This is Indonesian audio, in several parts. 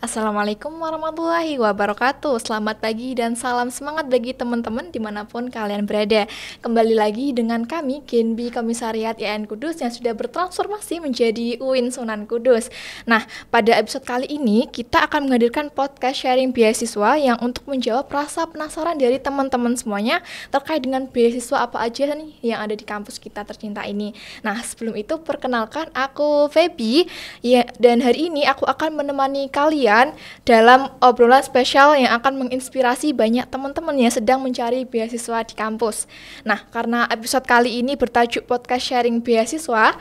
Assalamualaikum warahmatullahi wabarakatuh. Selamat pagi dan salam semangat bagi teman-teman dimanapun kalian berada. Kembali lagi dengan kami Genbi Komisariat IAIN Kudus yang sudah bertransformasi menjadi UIN Sunan Kudus. Nah, pada episode kali ini kita akan menghadirkan podcast sharing beasiswa yang untuk menjawab rasa penasaran dari teman-teman semuanya terkait dengan beasiswa apa aja nih yang ada di kampus kita tercinta ini. Nah, sebelum itu perkenalkan aku Feby ya, dan hari ini aku akan menemani kalian dalam obrolan spesial yang akan menginspirasi banyak teman-teman yang sedang mencari beasiswa di kampus. Nah, karena episode kali ini bertajuk podcast sharing beasiswa,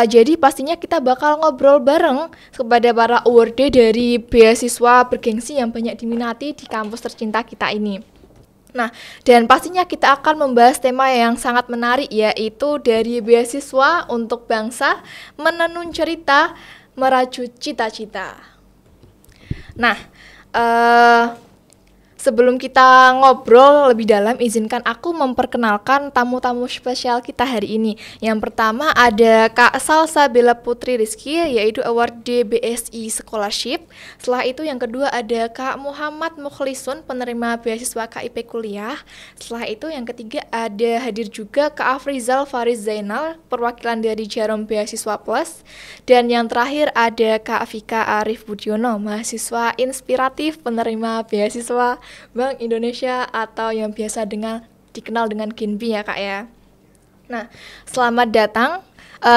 jadi pastinya kita bakal ngobrol bareng kepada para awardee dari beasiswa bergengsi yang banyak diminati di kampus tercinta kita ini. Nah, dan pastinya kita akan membahas tema yang sangat menarik, yaitu dari beasiswa untuk bangsa, menenun cerita, merajut cita-cita. Nah, sebelum kita ngobrol lebih dalam, izinkan aku memperkenalkan tamu-tamu spesial kita hari ini. Yang pertama ada Kak Salsa Bella Putri Rizky, yaitu award BSI Scholarship. Setelah itu yang kedua ada Kak Muhammad Mukhlisun, penerima beasiswa KIP Kuliah. Setelah itu yang ketiga ada hadir juga Kak Afrizal Fariz Zainal, perwakilan dari Jarum Beasiswa Plus. Dan yang terakhir ada Kak Vika Arif Budiono, mahasiswa inspiratif penerima beasiswa Bank Indonesia atau yang biasa dikenal dengan Genbi ya Kak ya. Nah, selamat datang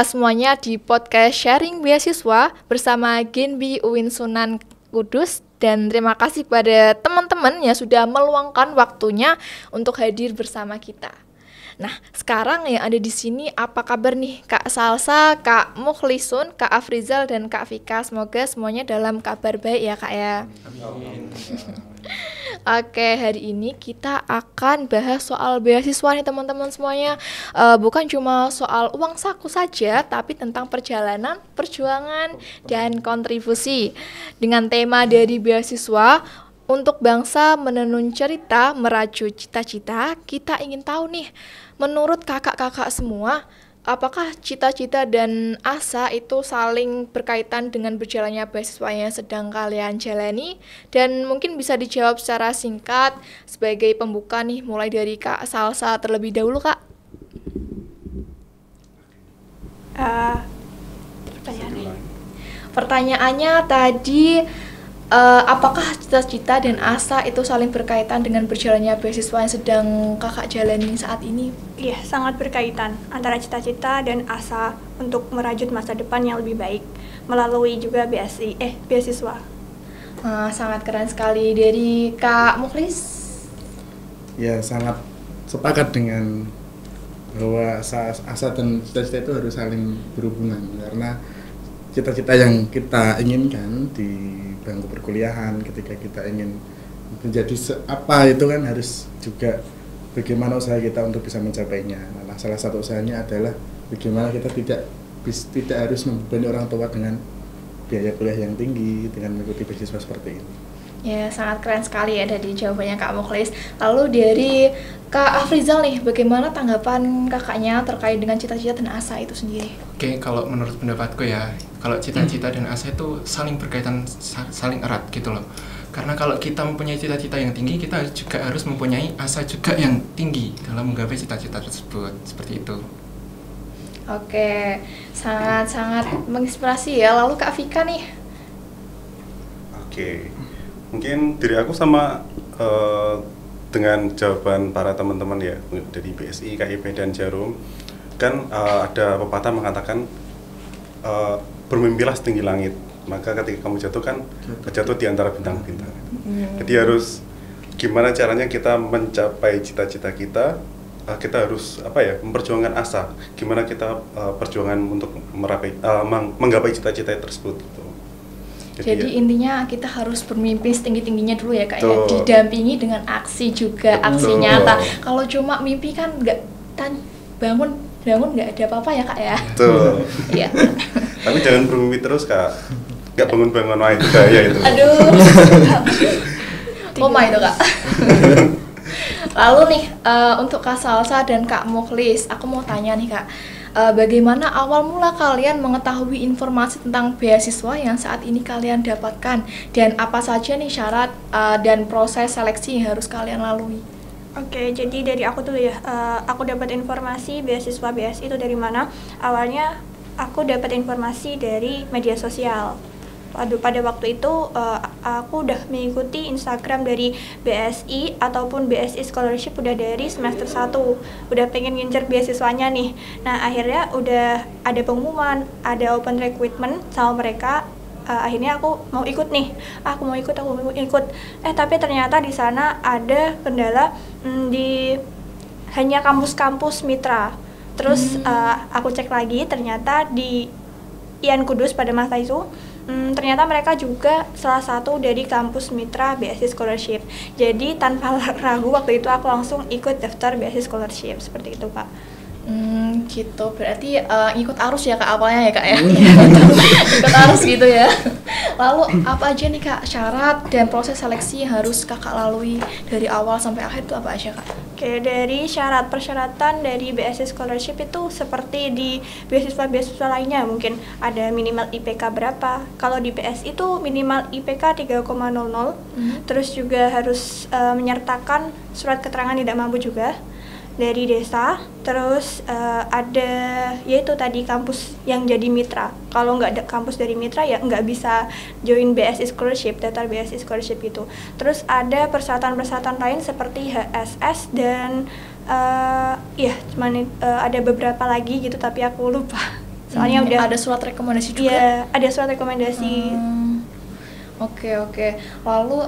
semuanya di podcast sharing beasiswa bersama Genbi UIN Sunan Kudus, dan terima kasih pada teman-teman yang sudah meluangkan waktunya untuk hadir bersama kita. Nah, sekarang yang ada di sini apa kabar nih Kak Salsa, Kak Mukhlisun, Kak Afrizal, dan Kak Vika? Semoga semuanya dalam kabar baik ya Kak ya. Amin. Oke, hari ini kita akan bahas soal beasiswa nih teman-teman semuanya. Bukan cuma soal uang saku saja, tapi tentang perjalanan, perjuangan, dan kontribusi. Dengan tema dari beasiswa untuk bangsa, menenun cerita, merajut cita-cita, kita ingin tahu nih, menurut kakak-kakak semua, apakah cita-cita dan asa itu saling berkaitan dengan berjalannya beasiswa yang sedang kalian jalani? Dan mungkin bisa dijawab secara singkat sebagai pembuka nih, mulai dari Kak Salsa terlebih dahulu Kak. Pertanyaannya tadi, apakah cita-cita dan asa itu saling berkaitan dengan berjalannya beasiswa yang sedang kakak jalani saat ini? Iya, sangat berkaitan antara cita-cita dan asa untuk merajut masa depan yang lebih baik melalui juga beasiswa. Sangat keren sekali. Dari Kak Mukhlis? Ya, sangat sepakat dengan bahwa asa dan cita-cita itu harus saling berhubungan, karena cita-cita yang kita inginkan di bangku perkuliahan, ketika kita ingin menjadi apa itu kan harus juga bagaimana usaha kita untuk bisa mencapainya. Nah, salah satu usahanya adalah bagaimana kita tidak harus membebani orang tua dengan biaya kuliah yang tinggi dengan mengikuti beasiswa seperti ini. Ya, sangat keren sekali ya dari jawabannya Kak Mukhlis. Lalu dari Kak Afrizal nih, bagaimana tanggapan kakaknya terkait dengan cita-cita dan asa itu sendiri? Oke, kalau menurut pendapatku ya, kalau cita-cita dan asa itu saling berkaitan, saling erat gitu loh. Karena kalau kita mempunyai cita-cita yang tinggi, kita juga harus mempunyai asa juga yang tinggi dalam menggapai cita-cita tersebut, seperti itu. Oke, sangat-sangat menginspirasi ya. Lalu Kak Vika nih? Oke, mungkin diri aku sama dengan jawaban para teman-teman ya dari BSI, KIP, dan Jarum. Kan ada pepatah mengatakan bermimpilah setinggi langit, maka ketika kamu jatuh kan jatuh di antara bintang-bintang. Jadi harus gimana caranya kita mencapai cita-cita kita, kita harus memperjuangkan asa. Gimana kita perjuangan untuk menggapai cita-cita tersebut gitu. Jadi intinya kita harus bermimpi setinggi-tingginya dulu ya Kak ya, didampingi dengan aksi juga, aksi nyata. Kalau cuma mimpi kan bangun nggak ada apa-apa ya Kak ya. Betul. Iya. Tapi jangan bermimpi terus Kak, nggak bangun-bangun itu bahaya itu. Aduh. Koma itu Kak. Lalu nih untuk Kak Salsa dan Kak Mukhlis, aku mau tanya nih Kak, bagaimana awal mula kalian mengetahui informasi tentang beasiswa yang saat ini kalian dapatkan, dan apa saja nih syarat dan proses seleksi yang harus kalian lalui? Oke, jadi dari aku dulu ya, aku dapat informasi beasiswa BSI itu dari mana? Awalnya aku dapat informasi dari media sosial. Pada waktu itu aku udah mengikuti Instagram dari BSI ataupun BSI Scholarship udah dari semester 1. Udah pengen ngincer beasiswanya nih. Nah, akhirnya udah ada pengumuman, ada open recruitment sama mereka. Akhirnya aku mau ikut nih, aku mau ikut. Tapi ternyata di sana ada kendala di hanya kampus-kampus mitra. Terus aku cek lagi, ternyata di IAIN Kudus pada masa itu ternyata mereka juga salah satu dari kampus mitra BSI Scholarship. Jadi tanpa ragu waktu itu aku langsung ikut daftar BSI Scholarship, seperti itu Kak. Gitu, berarti ikut arus ya Kak awalnya ya Kak ya? Ikut arus gitu ya. Lalu apa aja nih Kak syarat dan proses seleksi yang harus Kakak lalui dari awal sampai akhir itu apa aja Kak? Oke, dari persyaratan dari BSI Scholarship itu seperti di beasiswa-beasiswa lainnya, mungkin ada minimal IPK berapa. Kalau di BSI itu minimal IPK 3,00, terus juga harus menyertakan surat keterangan tidak mampu juga dari desa, terus ada yaitu tadi kampus yang jadi mitra. Kalau nggak ada kampus dari mitra ya nggak bisa join BSI Scholarship, daftar BSI Scholarship itu. Terus ada persyaratan-persyaratan lain seperti HSS dan ada beberapa lagi gitu tapi aku lupa. Soalnya udah ada surat rekomendasi juga. Iya, ada surat rekomendasi. Oke. Lalu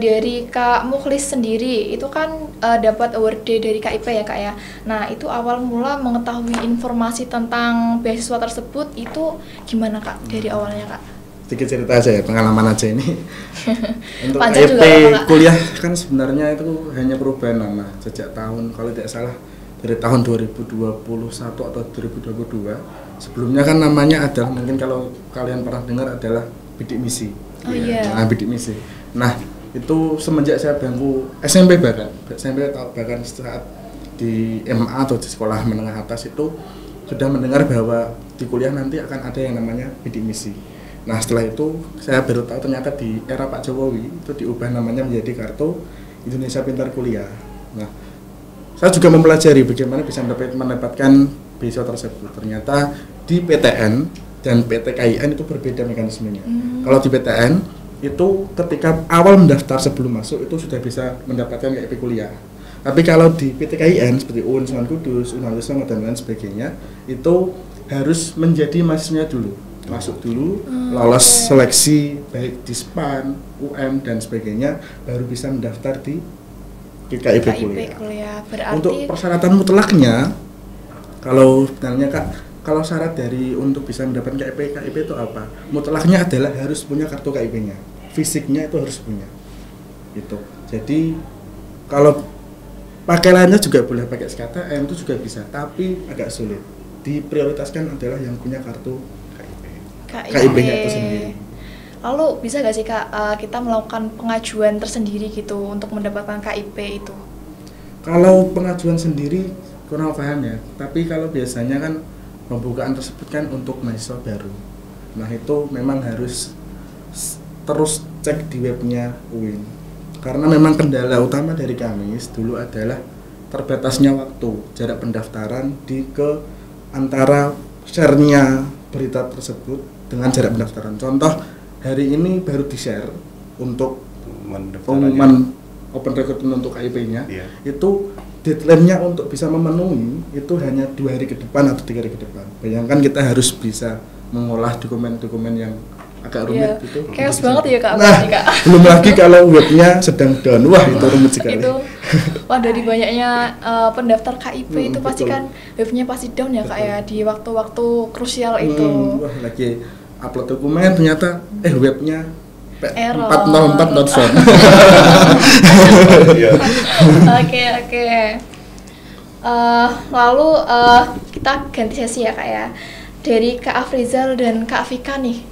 dari Kak Mukhlis sendiri itu kan dapat award dari KIP ya Kak ya. Nah, itu awal mula mengetahui informasi tentang beasiswa tersebut itu gimana Kak dari awalnya Kak? Sedikit cerita aja ya, pengalaman aja ini. Untuk Panjang KIP juga, kuliah kan sebenarnya itu hanya perubahan nama sejak tahun, kalau tidak salah dari tahun 2021 atau 2022. Sebelumnya kan namanya adalah, mungkin kalau kalian pernah dengar, adalah bidik misi. Nah, bidik misi. Nah, itu semenjak saya bangku SMP bahkan saat di MA atau di sekolah menengah atas itu sudah mendengar bahwa di kuliah nanti akan ada yang namanya bidik misi. Nah, setelah itu saya baru tahu ternyata di era Pak Jokowi itu diubah namanya menjadi Kartu Indonesia Pintar Kuliah. Nah, saya juga mempelajari bagaimana bisa mendapatkan beasiswa tersebut. Ternyata di PTN dan PT KIN itu berbeda mekanismenya. Kalau di PTN itu ketika awal mendaftar sebelum masuk itu sudah bisa mendapatkan KIP kuliah. Tapi kalau di PT KIN seperti UIN Sunan Kudus, Unair Islam dan lain sebagainya itu harus menjadi mahasiswanya dulu. Masuk dulu, lolos seleksi baik di SPAN, UM dan sebagainya baru bisa mendaftar di KIP kuliah. Berarti untuk persyaratan mutlaknya, kalau sebenarnya Kak, kalau syarat dari untuk bisa mendapatkan KIP itu apa? Mutlaknya adalah harus punya kartu KIP-nya, fisiknya itu harus punya. Gitu. Jadi kalau pakai lainnya juga boleh, pakai SKTM itu juga bisa, tapi agak sulit. Diprioritaskan adalah yang punya kartu KIP-nya itu sendiri. Lalu bisa gak sih Kak kita melakukan pengajuan tersendiri gitu untuk mendapatkan KIP itu? Kalau pengajuan sendiri kurang paham ya, tapi kalau biasanya kan pembukaan tersebut kan untuk mahasiswa baru. Nah, itu memang harus terus cek di webnya UIN. Karena memang kendala utama dari kami dulu adalah terbatasnya waktu, jarak pendaftaran antara share-nya berita tersebut dengan jarak pendaftaran. Contoh, hari ini baru di-share untuk pengumuman open recruitment untuk KIP-nya, itu deadline-nya untuk bisa memenuhi itu hanya 2 hari ke depan atau 3 hari ke depan. Bayangkan kita harus bisa mengolah dokumen-dokumen yang agak rumit itu. Chaos banget ya Kak. Nah, Kak. Belum lagi kalau webnya sedang down, wah itu rumit sekali. Dari banyaknya pendaftar KIP itu pasti betul. kan webnya pasti down ya Kak ya di waktu-waktu krusial itu. Wah, lagi upload dokumen ternyata webnya error 404.com. Oke. Lalu kita ganti sesi ya Kak ya. Dari Kak Afrizal dan Kak Vika nih,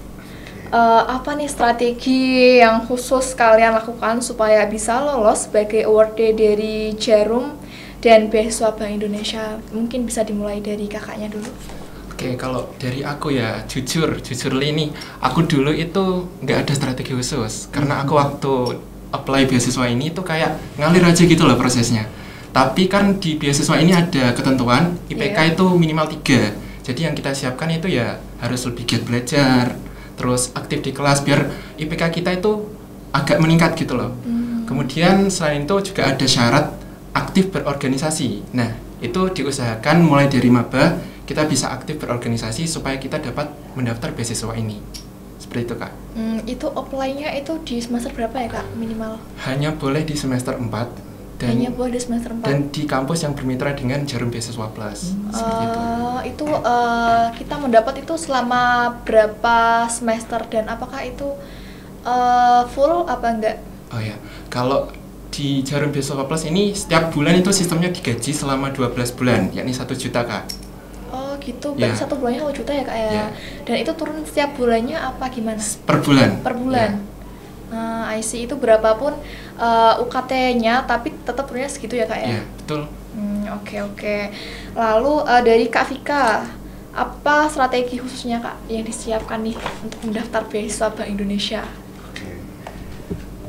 apa nih strategi yang khusus kalian lakukan supaya bisa lolos sebagai award dari Jarum dan beasiswa Bank Indonesia? Mungkin bisa dimulai dari kakaknya dulu. Oke, kalau dari aku ya jujur ini aku dulu itu nggak ada strategi khusus karena aku waktu apply beasiswa ini tuh kayak ngalir aja gitu loh prosesnya. Tapi kan di beasiswa ini ada ketentuan IPK itu minimal 3. Jadi yang kita siapkan itu ya harus lebih giat belajar, terus aktif di kelas biar IPK kita itu agak meningkat gitu loh. Kemudian selain itu juga ada syarat aktif berorganisasi. Nah, itu diusahakan mulai dari maba kita bisa aktif berorganisasi supaya kita dapat mendaftar beasiswa ini. Seperti itu, Kak. Itu apply-nya itu di semester berapa ya, Kak, minimal? Hanya boleh di semester 4 Hanya boleh di semester 4. dan di kampus yang bermitra dengan Jarum Beasiswa Plus. Seperti itu. Kita mendapat itu selama berapa semester dan apakah itu full apa enggak? Oh ya, kalau di Jarum Beasiswa Plus ini setiap bulan itu sistemnya digaji selama 12 bulan, yakni 1 juta, Kak. Oh gitu, berarti Ya. 1 bulannya 1 juta ya, Kak ya? Ya. Dan itu turun setiap bulannya apa gimana? Per bulan. Per bulan? Ya. I see, itu berapapun UKT-nya tapi tetap turunnya segitu ya, Kak ya? Ya, betul. Oke. Lalu dari Kak Vika, apa strategi khususnya, Kak, yang disiapkan nih untuk mendaftar beasiswa Bank Indonesia? Oke.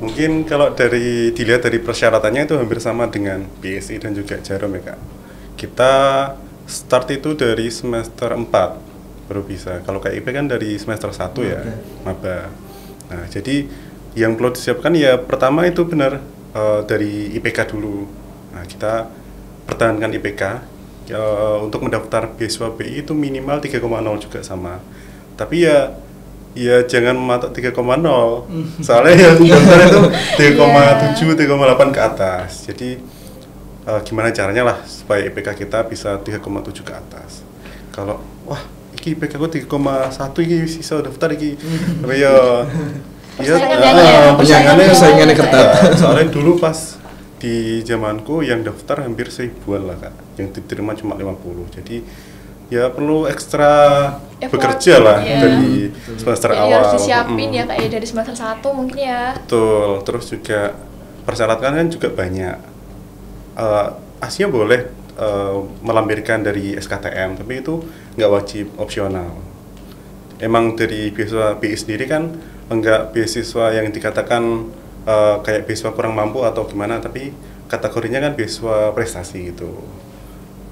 Mungkin kalau dilihat dari persyaratannya itu hampir sama dengan BSI dan juga Jarum ya, Kak. Kita start itu dari semester 4 baru bisa. Kalau KIP kan dari semester 1 ya, maba. Nah, jadi yang perlu disiapkan ya pertama itu benar dari IPK dulu. Nah, kita pertahankan IPK. Untuk mendaftar beasiswa BI itu minimal 3,0 juga sama. Tapi ya jangan mematok 3,0. Soalnya yang daftar itu 3,7, 3,8 ke atas. Jadi gimana caranya lah supaya IPK kita bisa 3,7 ke atas. Kalau wah, iki IPK aku 3,1 iki sisa daftar iki. Tapi ya persaingannya ketat. Soalnya dulu pas di zamanku yang daftar hampir 1000-an lah, Kak. Yang diterima cuma 50. Jadi ya perlu ekstra Effort, bekerja lah ya. dari semester Jadi awal. harus disiapin ya, Kak ya, dari semester 1 mungkin ya. Betul. Terus juga persyaratan kan juga banyak. Aslinya boleh melampirkan dari SKTM, tapi itu nggak wajib, opsional. Emang dari beasiswa BI sendiri kan enggak beasiswa yang dikatakan kayak beasiswa kurang mampu atau gimana, tapi kategorinya kan beasiswa prestasi gitu.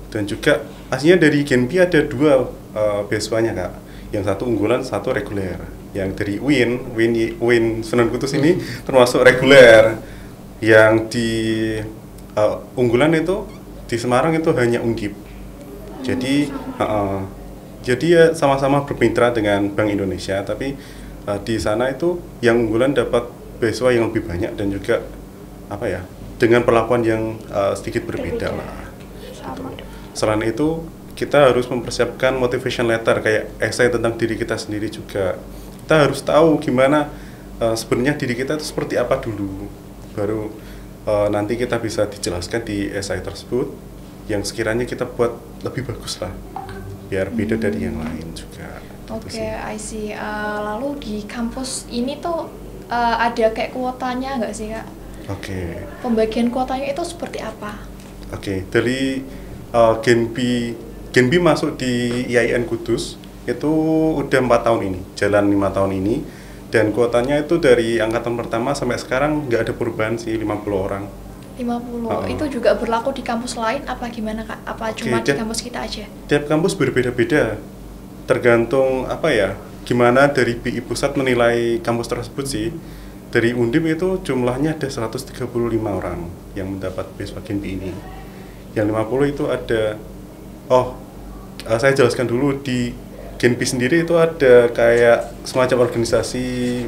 Dan juga aslinya dari Genpi ada 2 beasiswanya, Kak. Yang satu unggulan, satu reguler. Yang dari UIN Sunan Kudus ini termasuk reguler. Yang di unggulan itu di Semarang itu hanya Undip. Jadi ya sama-sama bermitra dengan Bank Indonesia, tapi di sana itu yang unggulan dapat beasiswa yang lebih banyak dan juga dengan perlakuan yang sedikit berbeda lah. Gitu. Selain itu kita harus mempersiapkan motivation letter kayak essay tentang diri kita sendiri juga. Kita harus tahu gimana sebenarnya diri kita itu seperti apa dulu, baru nanti kita bisa dijelaskan di essay tersebut yang sekiranya kita buat lebih bagus lah, biar beda dari yang lain juga. Oke, I see. Lalu di kampus ini tuh ada kayak kuotanya nggak sih, Kak? Oke. Pembagian kuotanya itu seperti apa? Oke, dari Genbi masuk di IAIN Kudus itu udah 4 tahun ini, jalan 5 tahun ini, dan kuotanya itu dari angkatan pertama sampai sekarang nggak ada perubahan sih, 50 orang. 50. Itu juga berlaku di kampus lain apa gimana, Kak? Apa cuma di kampus kita aja? Tiap kampus berbeda-beda, tergantung gimana dari BI Pusat menilai kampus tersebut sih. Dari Undip itu jumlahnya ada 135 orang yang mendapat beasiswa Genbi ini. Yang 50 itu ada, saya jelaskan dulu, di Genbi sendiri itu ada kayak semacam organisasi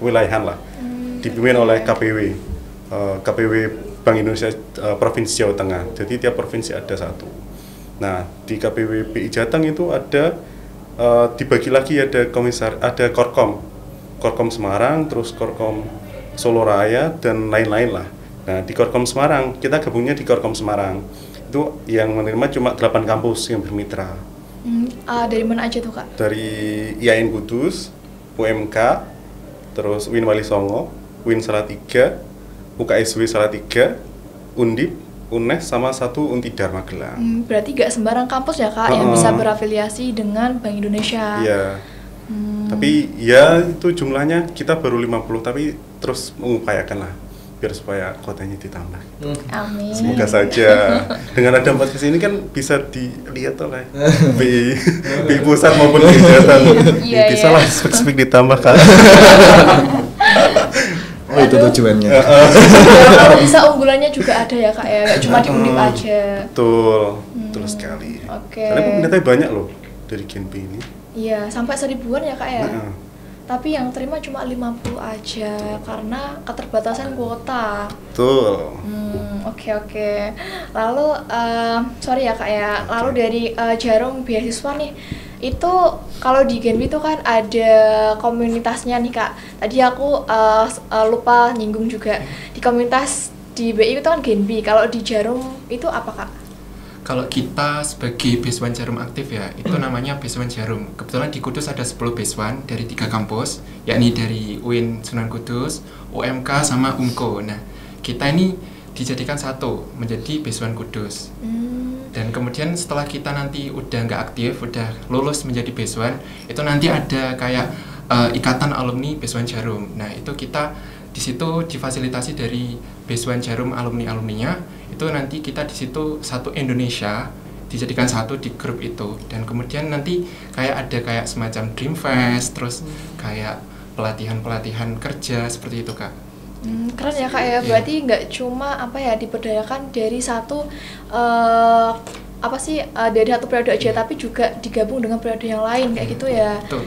kewilayahan lah, dipimpin oleh KPW Bank Indonesia Provinsi Jawa Tengah. Jadi tiap provinsi ada satu. Nah, di KPW BI Jateng itu ada dibagi lagi, ada Korkom Semarang, terus Korkom Solo Raya dan lain-lain lah. Nah, di Korkom Semarang, kita gabungnya di Korkom Semarang. Itu yang menerima cuma 8 kampus yang bermitra. Dari mana aja tuh, Kak? Dari IAIN Kudus, UMK, terus UIN Wali Songo, UIN Salatiga, UKSW Salatiga, Undip, UNES sama satu Untidar Magelang. Berarti gak sembarang kampus ya kak yang bisa berafiliasi dengan Bank Indonesia. Iya. Tapi ya itu jumlahnya kita baru 50, tapi terus mengupayakan lah biar supaya kuotanya ditambah. Amin. Semoga saja dengan ada podcast ini kan bisa dilihat oleh BI pusat maupun BI Jatan. Iya, Bisa lah spek-spek ditambah kan. Oh itu tujuannya. Kalau bisa unggulannya juga ada ya kak ya, gak cuma di Undip aja. Betul sekali. Oke. Karena peminatnya banyak loh dari Genpi ini. Iya, sampai 1000-an ya kak ya. Nah, Tapi yang terima cuma 50 aja karena keterbatasan kuota. betul. Oke. Lalu sorry ya kak ya. Lalu dari Jarum beasiswa nih, itu kalau di Genpi itu kan ada komunitasnya nih kak. Tadi aku lupa nyinggung juga di komunitas di BI itu kan Genpi. Kalau di Jarum itu apa kak? Kalau kita sebagai Beasiswan Jarum aktif ya, itu namanya Beasiswan Jarum. Kebetulan di Kudus ada 10 beasiswan dari 3 kampus, yakni dari UIN Sunan Kudus, UMK, sama UMKO. Nah, kita ini dijadikan satu, menjadi Beasiswan Kudus. Dan kemudian setelah kita nanti udah nggak aktif, udah lulus menjadi beasiswan, itu nanti ada kayak ikatan alumni Beasiswan Jarum. Nah, itu kita di situ difasilitasi dari Beasiswan Jarum alumni-alumninya. Itu nanti kita di situ satu Indonesia dijadikan satu di grup itu, dan kemudian nanti ada kayak semacam Dream Fest, terus kayak pelatihan kerja seperti itu kak. Keren ya kak ya, berarti nggak cuma diberdayakan dari satu dari satu periode aja, tapi juga digabung dengan periode yang lain kayak gitu ya. Betul.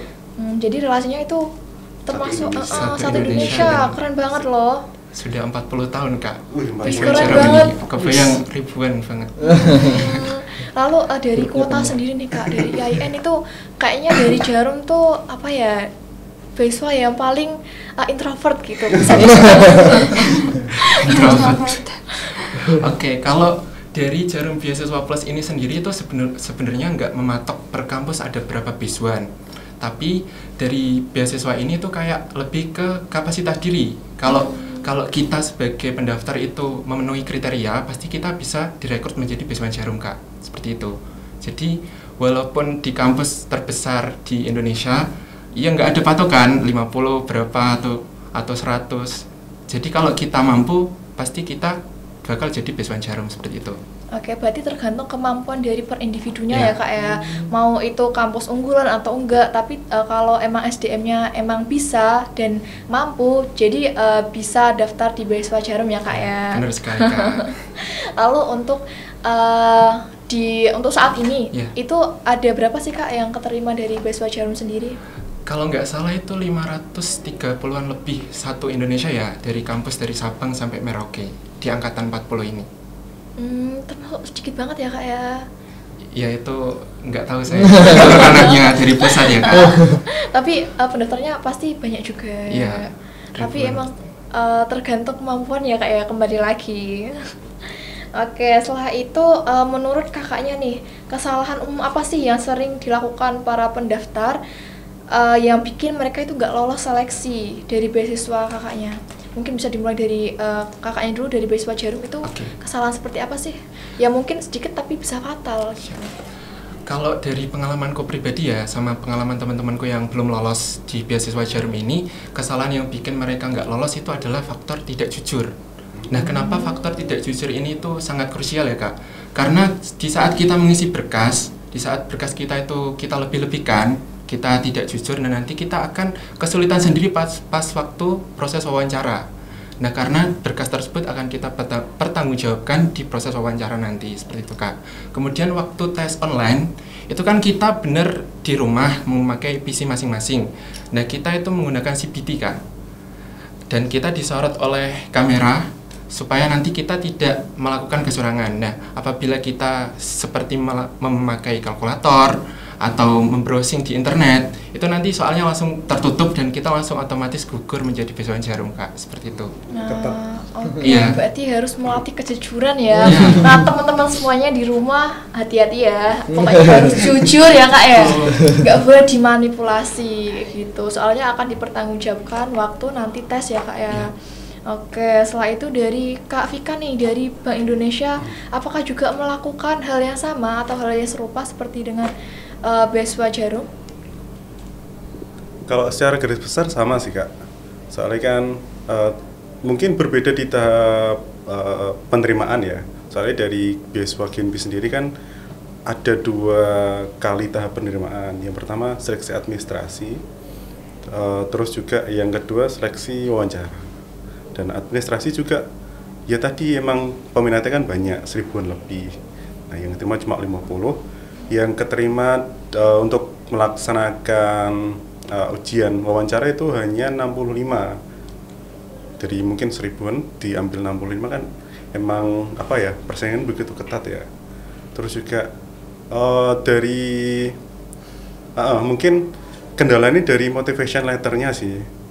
Jadi relasinya itu termasuk Satu Indonesia. Indonesia. Keren banget loh. Sudah 40 tahun kak. Wih, Beasiswan keren Jarum banget. ini kebayang ribuan banget. Lalu dari kuota sendiri nih kak, dari IAIN itu kayaknya dari Jarum tuh beasiswa yang paling introvert gitu, bisa Oke, kalau dari Jarum Beasiswa Plus ini sendiri itu sebenarnya nggak mematok per kampus ada berapa beasiswan. Tapi dari beasiswa ini tuh kayak lebih ke kapasitas diri. Kalau kita sebagai pendaftar itu memenuhi kriteria, pasti kita bisa direkrut menjadi beasiswan Jarum kak. Seperti itu. Jadi walaupun di kampus terbesar di Indonesia, ya nggak ada patokan 50 berapa atau 100. Jadi kalau kita mampu, pasti kita bakal jadi beasiswan Jarum seperti itu. Oke, berarti tergantung kemampuan dari per individunya ya kak ya. Mau itu kampus unggulan atau enggak, tapi kalau emang SDM-nya emang bisa dan mampu, jadi bisa daftar di beasiswa Jarum ya kak ya. Benar sekali kak. Lalu untuk saat ini itu ada berapa sih kak yang keterima dari beasiswa Jarum sendiri? Kalau nggak salah itu 530-an lebih satu Indonesia ya, dari kampus dari Sabang sampai Merauke di angkatan 40 ini. Termasuk sedikit banget ya kak ya. Ya itu nggak tahu saya anaknya dari pusat ya kak. Tapi pendaftarnya pasti banyak juga. Iya. Tapi emang tergantung kemampuan ya kak ya, kembali lagi. Oke, setelah itu menurut kakaknya nih, kesalahan umum apa sih yang sering dilakukan para pendaftar yang bikin mereka itu nggak lolos seleksi dari beasiswa kakaknya? Mungkin bisa dimulai dari kakaknya dulu, dari beasiswa Jarum itu. Kesalahan seperti apa sih? Ya mungkin sedikit tapi bisa fatal. Kalau dari pengalamanku pribadi ya, sama pengalaman teman-temanku yang belum lolos di beasiswa Jarum ini, kesalahan yang bikin mereka nggak lolos itu adalah faktor tidak jujur. Nah, kenapa faktor tidak jujur ini itu sangat krusial ya kak? Karena di saat kita mengisi berkas, di saat berkas kita itu kita lebih-lebihkan, kita tidak jujur, dan nanti kita akan kesulitan sendiri pas waktu proses wawancara. Nah, karena berkas tersebut akan kita pertanggungjawabkan di proses wawancara nanti, seperti itu kak. Kemudian waktu tes online, itu kan kita benar di rumah memakai PC masing-masing. Nah, kita itu menggunakan CBT kak. Dan kita disorot oleh kamera, supaya nanti kita tidak melakukan kecurangan. Nah, apabila kita seperti memakai kalkulator atau membrowsing di internet, itu nanti soalnya langsung tertutup dan kita langsung otomatis gugur menjadi beasiswan Jarum kak, seperti itu. Berarti harus melatih kejujuran ya. Nah, teman-teman semuanya di rumah hati-hati ya, pokoknya harus jujur ya kak ya, nggak boleh dimanipulasi gitu, soalnya akan dipertanggungjawabkan waktu nanti tes ya kak ya. Oke, setelah itu dari Kak Vika nih, dari Bank Indonesia, apakah juga melakukan hal yang sama atau hal yang serupa seperti dengan beasiswa Jarum? Kalau secara garis besar sama sih Kak. Soalnya kan mungkin berbeda di tahap penerimaan ya. Soalnya dari beasiswa Genbi sendiri kan ada 2 kali tahap penerimaan. Yang pertama seleksi administrasi, terus juga yang kedua seleksi wawancara. Dan administrasi juga ya tadi emang peminatnya kan banyak, 1000-an lebih. Nah yang keterima cuma 50, yang keterima untuk melaksanakan ujian wawancara itu hanya 65. Dari mungkin 1000-an diambil 65 kan emang apa ya, persaingan begitu ketat ya. Terus juga dari mungkin kendala ini dari motivation letternya sih.